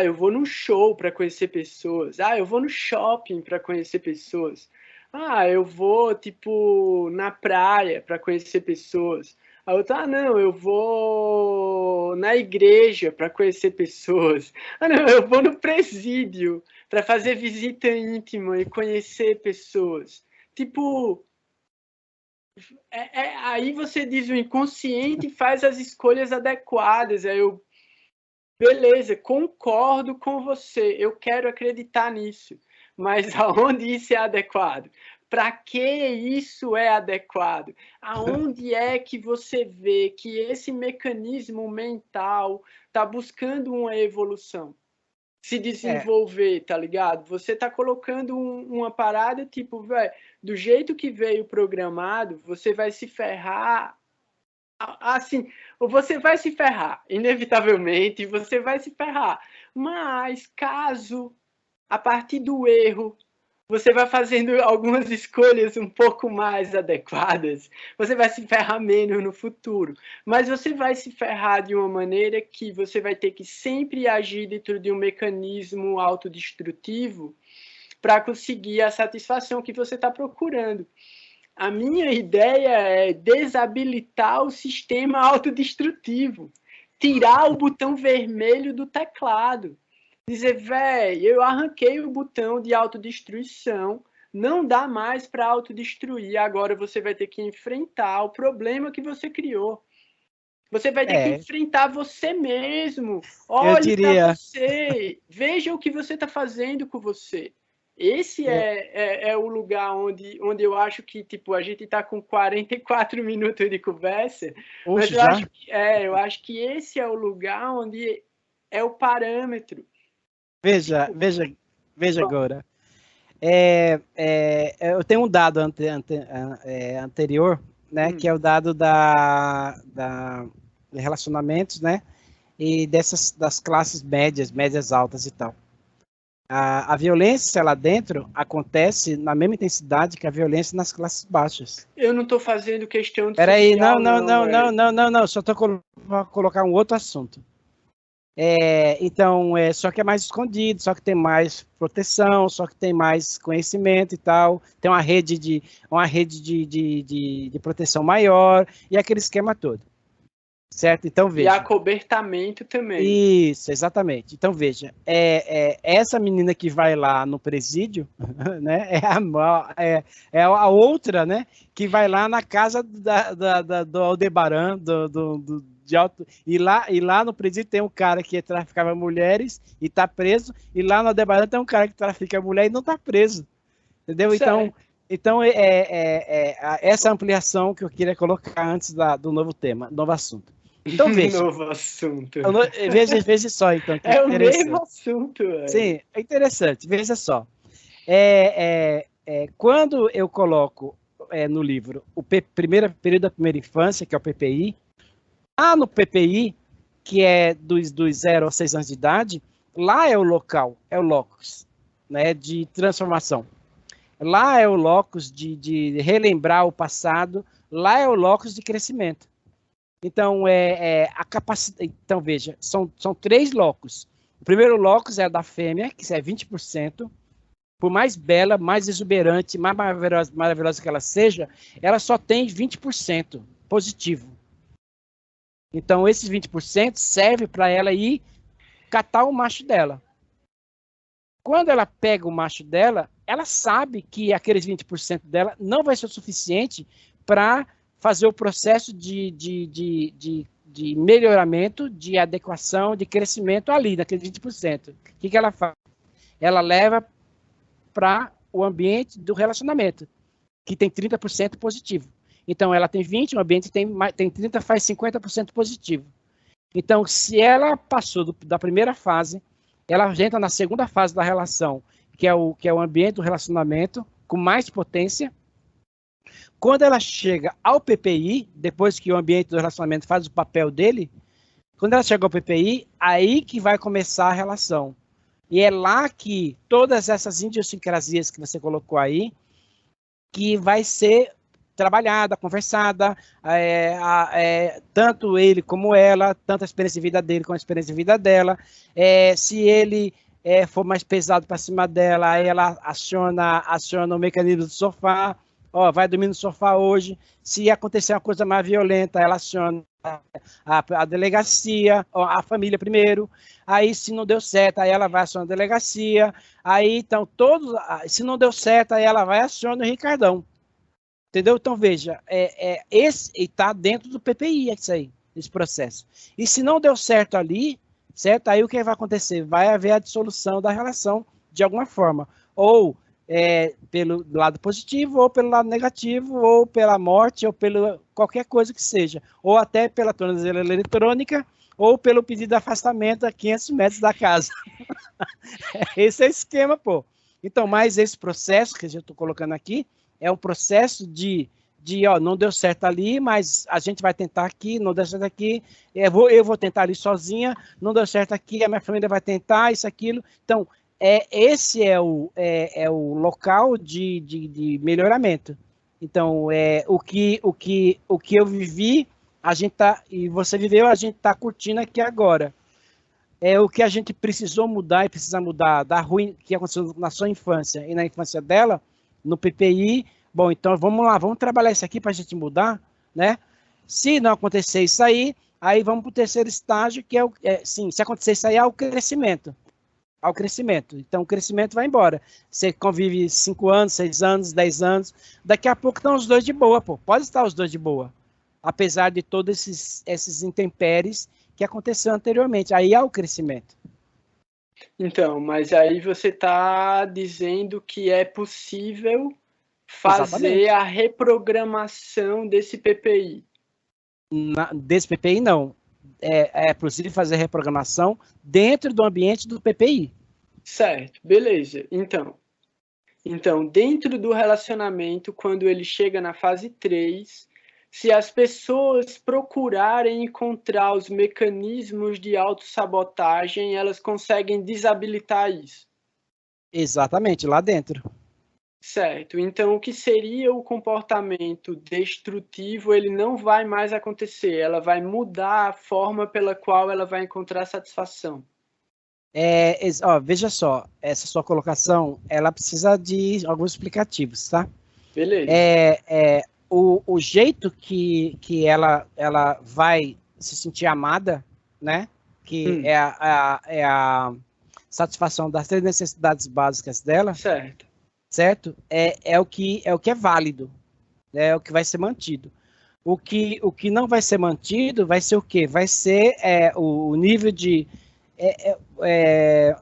Eu vou num show para conhecer pessoas. Eu vou no shopping para conhecer pessoas. Eu vou, tipo, na praia para conhecer pessoas. A outra, não, eu vou na igreja para conhecer pessoas. Não, eu vou no presídio para fazer visita íntima e conhecer pessoas. Tipo, aí você diz o inconsciente faz as escolhas adequadas. Aí eu, beleza, concordo com você, eu quero acreditar nisso. Mas aonde isso é adequado? Para que isso é adequado? Aonde é que você vê que esse mecanismo mental está buscando uma evolução? Se desenvolver, tá ligado? Você tá colocando uma parada tipo, velho, do jeito que veio programado, você vai se ferrar. Assim, você vai se ferrar, inevitavelmente, você vai se ferrar. Mas caso, a partir do erro, você vai fazendo algumas escolhas um pouco mais adequadas, você vai se ferrar menos no futuro. Mas você vai se ferrar de uma maneira que você vai ter que sempre agir dentro de um mecanismo autodestrutivo para conseguir a satisfação que você está procurando. A minha ideia é desabilitar o sistema autodestrutivo, tirar o botão vermelho do teclado. Dizer, velho, eu arranquei o botão de autodestruição, não dá mais para autodestruir, agora você vai ter que enfrentar o problema que você criou. Você vai ter que enfrentar você mesmo. Olhe para você, veja o que você está fazendo com você. Esse é o lugar onde eu acho que tipo, a gente está com 44 minutos de conversa, mas eu acho que esse é o lugar onde é o parâmetro. Veja agora. Eu tenho um dado anterior, né, que é o dado da relacionamentos, né, e das classes médias altas e tal. A violência lá dentro acontece na mesma intensidade que a violência nas classes baixas. Eu não estou fazendo questão de... Peraí, não, só estou colocar um outro assunto. Então, só que é mais escondido, só que tem mais proteção, só que tem mais conhecimento e tal, tem uma rede de proteção maior e aquele esquema todo. Certo? Então, E veja. acobertamento também. Isso, exatamente. Então, veja, essa menina que vai lá no presídio, né, é a outra, né, que vai lá na casa do Aldebaran, de alto, e lá no presídio tem um cara que traficava mulheres e está preso, e lá no Aldebaran tem um cara que trafica mulher e não está preso, entendeu? Certo. Então essa ampliação que eu queria colocar antes do novo tema, novo assunto. Então, veja. Novo assunto. Veja só, então, que É o mesmo interessante. assunto, velho. Sim, é interessante. Veja só. Quando eu coloco no livro o primeiro período da primeira infância, que é o PPI, lá no PPI, que é dos 0 aos 6 anos de idade, lá é o local, é o locus, né, de transformação. Lá é o locus de relembrar o passado, lá é o locus de crescimento. Então, a capacidade. Então, veja, são 3 locos. O primeiro locus é a da fêmea, que é 20%. Por mais bela, mais exuberante, mais maravilhosa que ela seja, ela só tem 20% positivo. Então, esses 20% serve para ela ir catar o macho dela. Quando ela pega o macho dela, ela sabe que aqueles 20% dela não vai ser o suficiente para fazer o processo de melhoramento, de adequação, de crescimento ali, naqueles 20%. O que ela faz? Ela leva para o ambiente do relacionamento, que tem 30% positivo. Então, ela tem 20%, o ambiente tem 30%, faz 50% positivo. Então, se ela passou da primeira fase, ela entra na segunda fase da relação, que é o ambiente do relacionamento, com mais potência. Quando ela chega ao PPI, depois que o ambiente do relacionamento faz o papel dele, quando ela chega ao PPI, aí que vai começar a relação. E é lá que todas essas idiosincrasias que você colocou aí, que vai ser trabalhada, conversada, tanto ele como ela, tanto a experiência de vida dele como a experiência de vida dela. Se ele for mais pesado para cima dela, aí ela aciona o mecanismo do sofá. Vai dormir no sofá hoje. Se acontecer uma coisa mais violenta, ela aciona a delegacia, a família primeiro. Aí, se não deu certo, aí ela vai acionar a delegacia. Aí, então, se não deu certo, aí ela vai acionar o Ricardão. Entendeu? Então, veja, esse está dentro do PPI, isso aí, esse processo. E se não deu certo ali, certo? Aí o que vai acontecer? Vai haver a dissolução da relação de alguma forma. Ou pelo lado positivo, ou pelo lado negativo, ou pela morte, ou pelo qualquer coisa que seja. Ou até pela tornozeleira eletrônica, ou pelo pedido de afastamento a 500 metros da casa. Esse é o esquema, pô. Então, mas esse processo que eu estou colocando aqui é um processo de não deu certo ali, mas a gente vai tentar aqui, não deu certo aqui, eu vou tentar ali sozinha, não deu certo aqui, a minha família vai tentar, isso, aquilo. Então, esse é o local de melhoramento. Então, o que eu vivi, a gente tá, e você viveu, a gente está curtindo aqui agora. O que a gente precisou mudar e precisa mudar da ruim que aconteceu na sua infância e na infância dela, no PPI. Bom, então vamos lá, vamos trabalhar isso aqui para a gente mudar, né? Se não acontecer isso aí vamos para o terceiro estágio, que sim, se acontecer isso aí, é o crescimento. Ao crescimento. Então, o crescimento vai embora. Você convive 5 anos, 6 anos, 10 anos, daqui a pouco estão os dois de boa, pô. Pode estar os dois de boa. Apesar de todos esses intempéries que aconteceu anteriormente. Aí há o crescimento. Então, mas aí você está dizendo que é possível fazer Exatamente. a reprogramação desse PPI. Desse PPI, não. É possível fazer reprogramação dentro do ambiente do PPI. Certo, beleza. Então, dentro do relacionamento, quando ele chega na fase 3, se as pessoas procurarem encontrar os mecanismos de autossabotagem, elas conseguem desabilitar isso. Exatamente, lá dentro. Certo. Então, o que seria o comportamento destrutivo, ele não vai mais acontecer. Ela vai mudar a forma pela qual ela vai encontrar satisfação. Veja só, essa sua colocação, ela precisa de alguns explicativos, tá? Beleza. O jeito que ela vai se sentir amada, né? Que é a satisfação das 3 necessidades básicas dela, certo? É o que é válido, é o que vai ser mantido. O que não vai ser mantido vai ser o quê? Vai ser o nível de...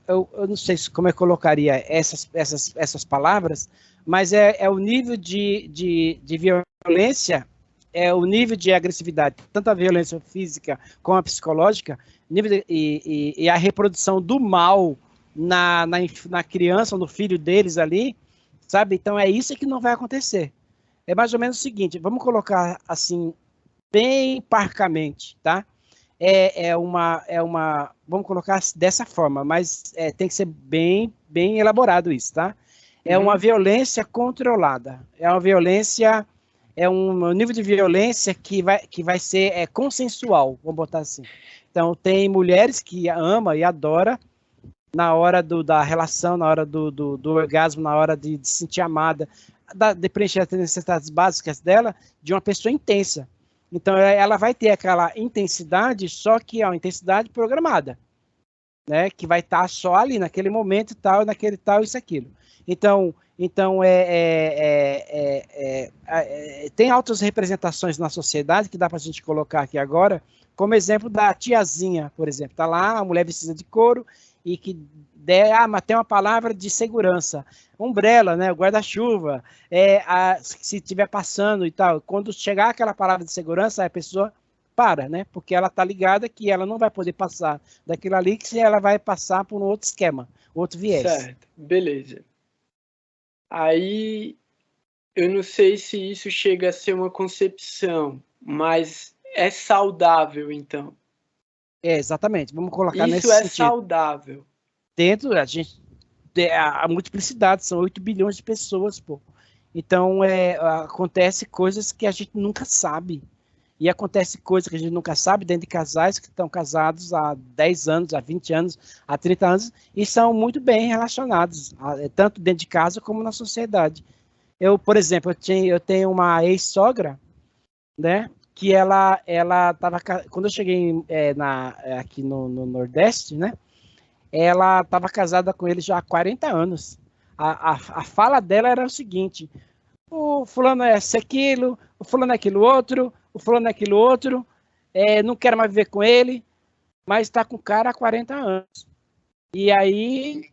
eu não sei como eu colocaria essas palavras, mas é o nível de violência, é o nível de agressividade, tanto a violência física como a psicológica, e a reprodução do mal na criança, no filho deles ali, sabe? Então é isso que não vai acontecer. É mais ou menos o seguinte, vamos colocar assim, bem parcamente, tá? Vamos colocar dessa forma, mas tem que ser bem elaborado isso, tá? É uma violência controlada, é uma violência, é um nível de violência que vai ser consensual, vamos botar assim. Então, tem mulheres que ama e adora na hora da relação, na hora do orgasmo, na hora de se sentir amada, de preencher as necessidades básicas dela, de uma pessoa intensa. Então, ela vai ter aquela intensidade, só que é uma intensidade programada, né? Que vai estar só ali, naquele momento tal, naquele tal, isso, aquilo. Então tem outras representações na sociedade que dá para a gente colocar aqui agora, como exemplo da tiazinha, por exemplo. Está lá a mulher vestida de couro e que mas tem uma palavra de segurança. Umbrella, né, o guarda-chuva, se estiver passando e tal. Quando chegar aquela palavra de segurança, a pessoa para, né? Porque ela está ligada que ela não vai poder passar daquilo ali, que ela vai passar por um outro esquema, outro viés. Certo, beleza. Aí, eu não sei se isso chega a ser uma concepção, mas é saudável, então. Exatamente, vamos colocar nesse sentido. Isso é saudável. Dentro, a multiplicidade, são 8 bilhões de pessoas, pô. Então, acontece coisas que a gente nunca sabe. E acontece coisas que a gente nunca sabe dentro de casais que estão casados há 10 anos, há 20 anos, há 30 anos, e são muito bem relacionados, tanto dentro de casa como na sociedade. Eu, por exemplo, eu tenho uma ex-sogra, né, que ela estava, quando eu cheguei aqui no Nordeste, né, ela estava casada com ele já há 40 anos. A fala dela era o seguinte: o fulano é aquilo, o fulano é aquilo outro, o fulano é aquilo outro, não quero mais viver com ele, mas está com o cara há 40 anos. E aí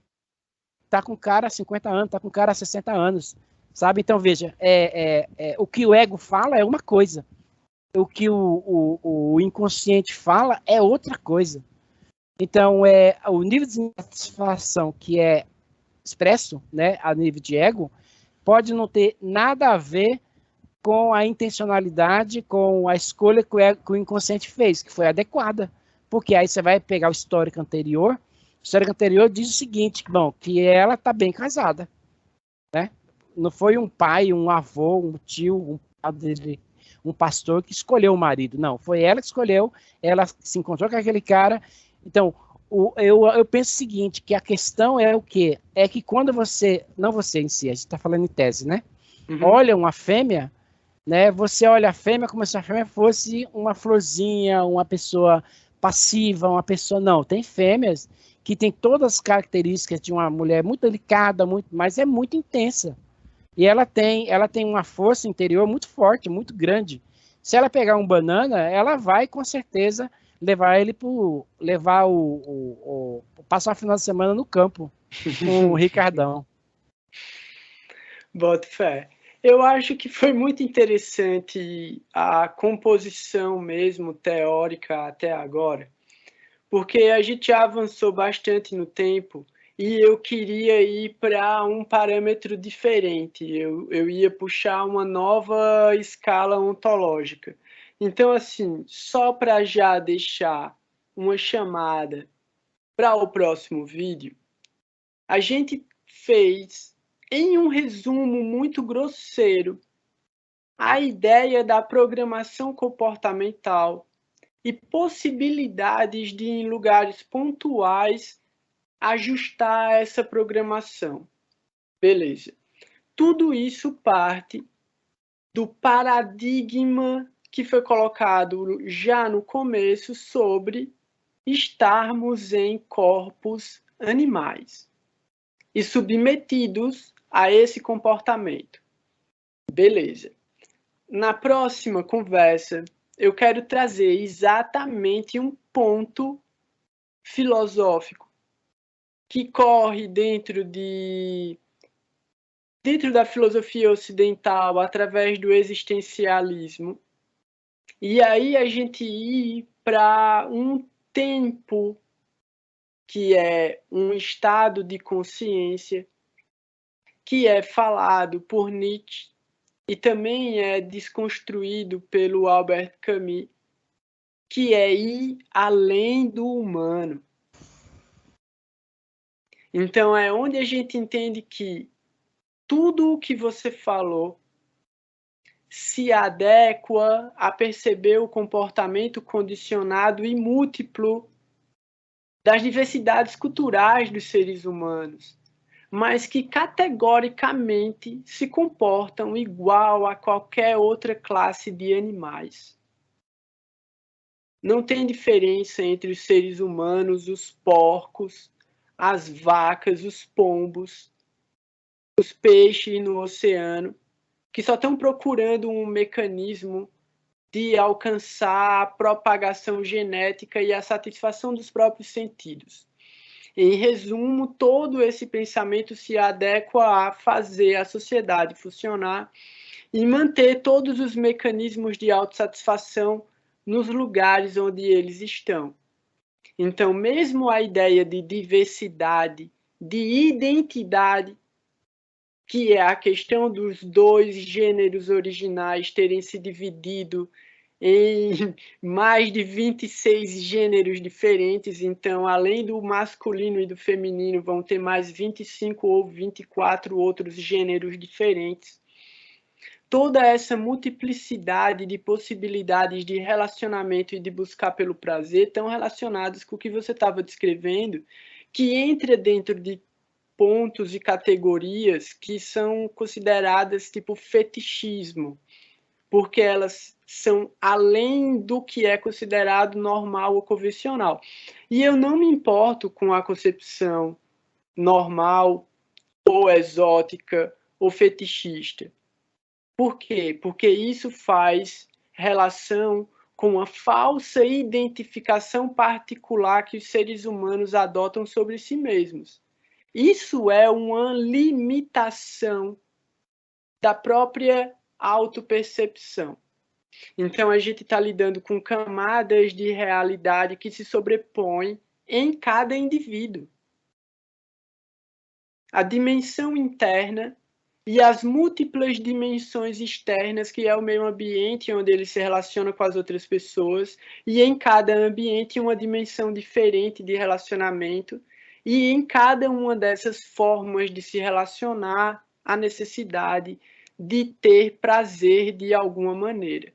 está com o cara há 50 anos, está com o cara há 60 anos, sabe? Então, veja, o que o ego fala é uma coisa, o que o inconsciente fala é outra coisa. Então, o nível de satisfação que é expresso, né, a nível de ego, pode não ter nada a ver com a intencionalidade, com a escolha que o inconsciente fez, que foi adequada. Porque aí você vai pegar o histórico anterior. O histórico anterior diz o seguinte, bom, que ela está bem casada, né? Não foi um pai, um avô, um tio, um padre, um pastor que escolheu o marido. Não, foi ela que escolheu, ela se encontrou com aquele cara. Então, eu penso o seguinte, que a questão é o quê? É que quando você, não você em si, a gente está falando em tese, né? Olha uma fêmea, né? Você olha a fêmea como se a fêmea fosse uma florzinha, uma pessoa passiva, uma pessoa... Não, tem fêmeas que tem todas as características de uma mulher muito delicada, mas é muito intensa. E ela tem uma força interior muito forte, muito grande. Se ela pegar um banana, ela vai com certeza passar o final de semana no campo com o Ricardão. Boto fé. Eu acho que foi muito interessante a composição mesmo teórica até agora, porque a gente já avançou bastante no tempo e eu queria ir para um parâmetro diferente, eu ia puxar uma nova escala ontológica. Então, assim, só para já deixar uma chamada para o próximo vídeo, a gente fez, em um resumo muito grosseiro, a ideia da programação comportamental e possibilidades de, em lugares pontuais, ajustar essa programação. Beleza. Tudo isso parte do paradigma que foi colocado já no começo sobre estarmos em corpos animais e submetidos a esse comportamento. Beleza. Na próxima conversa, eu quero trazer exatamente um ponto filosófico que corre dentro da filosofia ocidental através do existencialismo. E aí a gente ir para um tempo que é um estado de consciência que é falado por Nietzsche e também é desconstruído pelo Albert Camus, que é ir além do humano. Então é onde a gente entende que tudo o que você falou se adequa a perceber o comportamento condicionado e múltiplo das diversidades culturais dos seres humanos, mas que categoricamente se comportam igual a qualquer outra classe de animais. Não tem diferença entre os seres humanos, os porcos, as vacas, os pombos, os peixes no oceano, que só estão procurando um mecanismo de alcançar a propagação genética e a satisfação dos próprios sentidos. Em resumo, todo esse pensamento se adequa a fazer a sociedade funcionar e manter todos os mecanismos de autossatisfação nos lugares onde eles estão. Então, mesmo a ideia de diversidade, de identidade, que é a questão dos dois gêneros originais terem se dividido em mais de 26 gêneros diferentes, então, além do masculino e do feminino, vão ter mais 25 ou 24 outros gêneros diferentes. Toda essa multiplicidade de possibilidades de relacionamento e de buscar pelo prazer estão relacionadas com o que você estava descrevendo, que entra dentro de pontos e categorias que são consideradas tipo fetichismo, porque elas são além do que é considerado normal ou convencional. E eu não me importo com a concepção normal ou exótica ou fetichista. Por quê? Porque isso faz relação com a falsa identificação particular que os seres humanos adotam sobre si mesmos. Isso é uma limitação da própria autopercepção. Então, a gente está lidando com camadas de realidade que se sobrepõem em cada indivíduo. A dimensão interna e as múltiplas dimensões externas, que é o meio ambiente onde ele se relaciona com as outras pessoas, e em cada ambiente uma dimensão diferente de relacionamento, e em cada uma dessas formas de se relacionar, a necessidade de ter prazer de alguma maneira.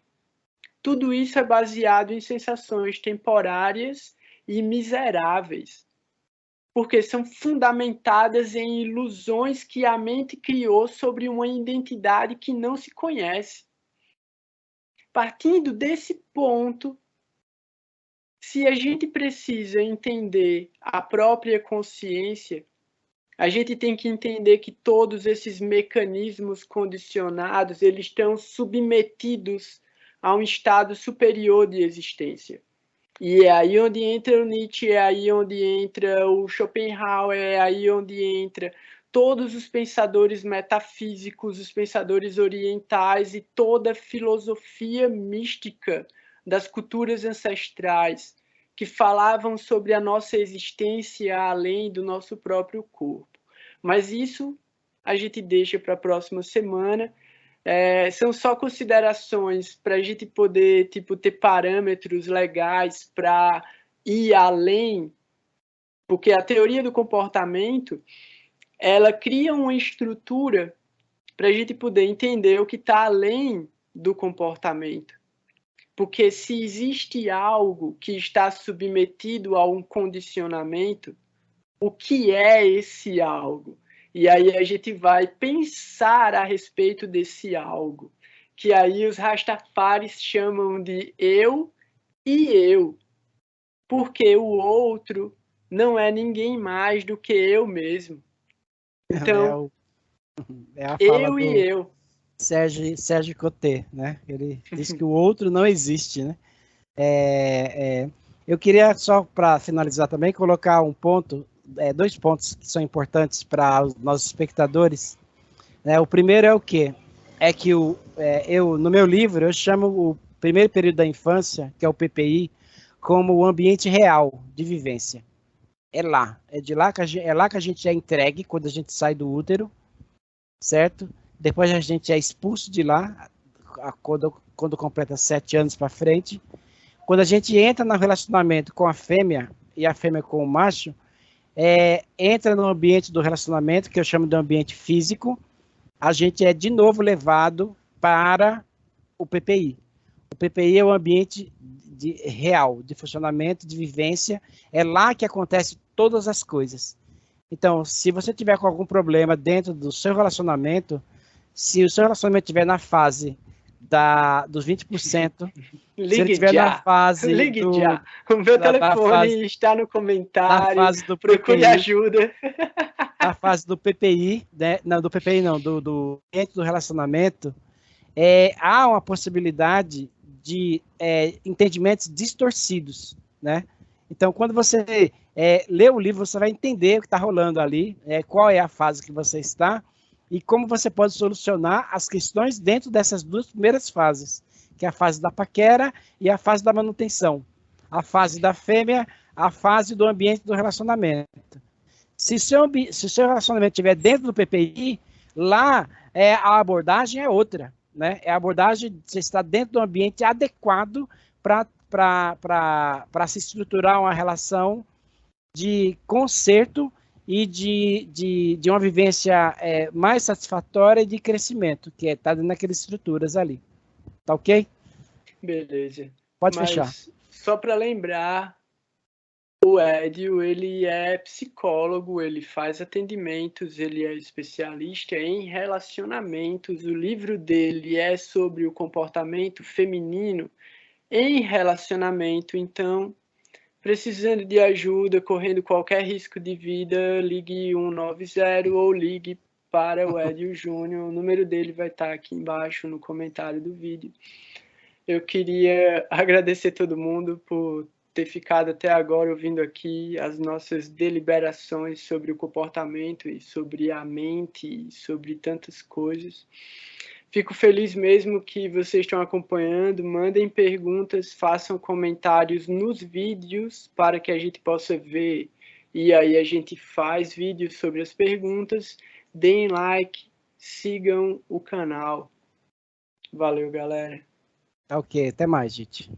Tudo isso é baseado em sensações temporárias e miseráveis, porque são fundamentadas em ilusões que a mente criou sobre uma identidade que não se conhece. Partindo desse ponto, se a gente precisa entender a própria consciência, a gente tem que entender que todos esses mecanismos condicionados, eles estão submetidos a um estado superior de existência. E é aí onde entra o Nietzsche, é aí onde entra o Schopenhauer, é aí onde entra todos os pensadores metafísicos, os pensadores orientais e toda a filosofia mística das culturas ancestrais que falavam sobre a nossa existência além do nosso próprio corpo. Mas isso a gente deixa para a próxima semana. São só considerações para a gente poder ter parâmetros legais para ir além, porque a teoria do comportamento ela cria uma estrutura para a gente poder entender o que está além do comportamento. Porque se existe algo que está submetido a um condicionamento, o que é esse algo? E aí a gente vai pensar a respeito desse algo, que aí os Rastafaris chamam de eu e eu, porque o outro não é ninguém mais do que eu mesmo. Então, é a fala eu do e eu. Sérgio Coté, né? Ele diz que o outro não existe, né? Eu queria, só para finalizar também, colocar um ponto, dois pontos que são importantes para os nossos espectadores. O primeiro é o quê? É que eu, no meu livro, eu chamo o primeiro período da infância, que é o PPI, como o ambiente real de vivência. É lá, é lá que a gente é entregue quando a gente sai do útero, certo? Depois a gente é expulso de lá, quando completa 7 anos para frente. Quando a gente entra no relacionamento com a fêmea e a fêmea com o macho, entra no ambiente do relacionamento, que eu chamo de ambiente físico, a gente é de novo levado para o PPI. O PPI é o ambiente real, de funcionamento, de vivência, é lá que acontece todas as coisas. Então, se você tiver com algum problema dentro do seu relacionamento, se o seu relacionamento estiver na fase dos 20%, Ligue se ele estiver já. na fase Ligue já. O meu telefone está no comentário. Na fase do procure PPI, ajuda. Na fase do PPI, né? Não, do PPI não, do relacionamento, há uma possibilidade de entendimentos distorcidos, né? Então, quando você lê o livro, você vai entender o que está rolando ali, qual é a fase que você está e como você pode solucionar as questões dentro dessas duas primeiras fases, que é a fase da paquera e a fase da manutenção. A fase da fêmea, a fase do ambiente do relacionamento. Se o seu relacionamento estiver dentro do PPI, lá a abordagem é outra, né? É a abordagem de você estar dentro do ambiente adequado para se estruturar uma relação de conserto e de uma vivência mais satisfatória e de crescimento, que está dentro daquelas estruturas ali. Tá ok? Beleza. Pode fechar. Só para lembrar, o Edio, ele é psicólogo, ele faz atendimentos, ele é especialista em relacionamentos. O livro dele é sobre o comportamento feminino em relacionamento. Então, precisando de ajuda, correndo qualquer risco de vida, ligue 190 ou ligue para o Edio Júnior. O número dele vai estar aqui embaixo no comentário do vídeo. Eu queria agradecer todo mundo por ter ficado até agora ouvindo aqui as nossas deliberações sobre o comportamento e sobre a mente e sobre tantas coisas. Fico feliz mesmo que vocês estão acompanhando. Mandem perguntas, façam comentários nos vídeos para que a gente possa ver. E aí a gente faz vídeos sobre as perguntas. Deem like, sigam o canal. Valeu, galera. Ok, até mais, gente.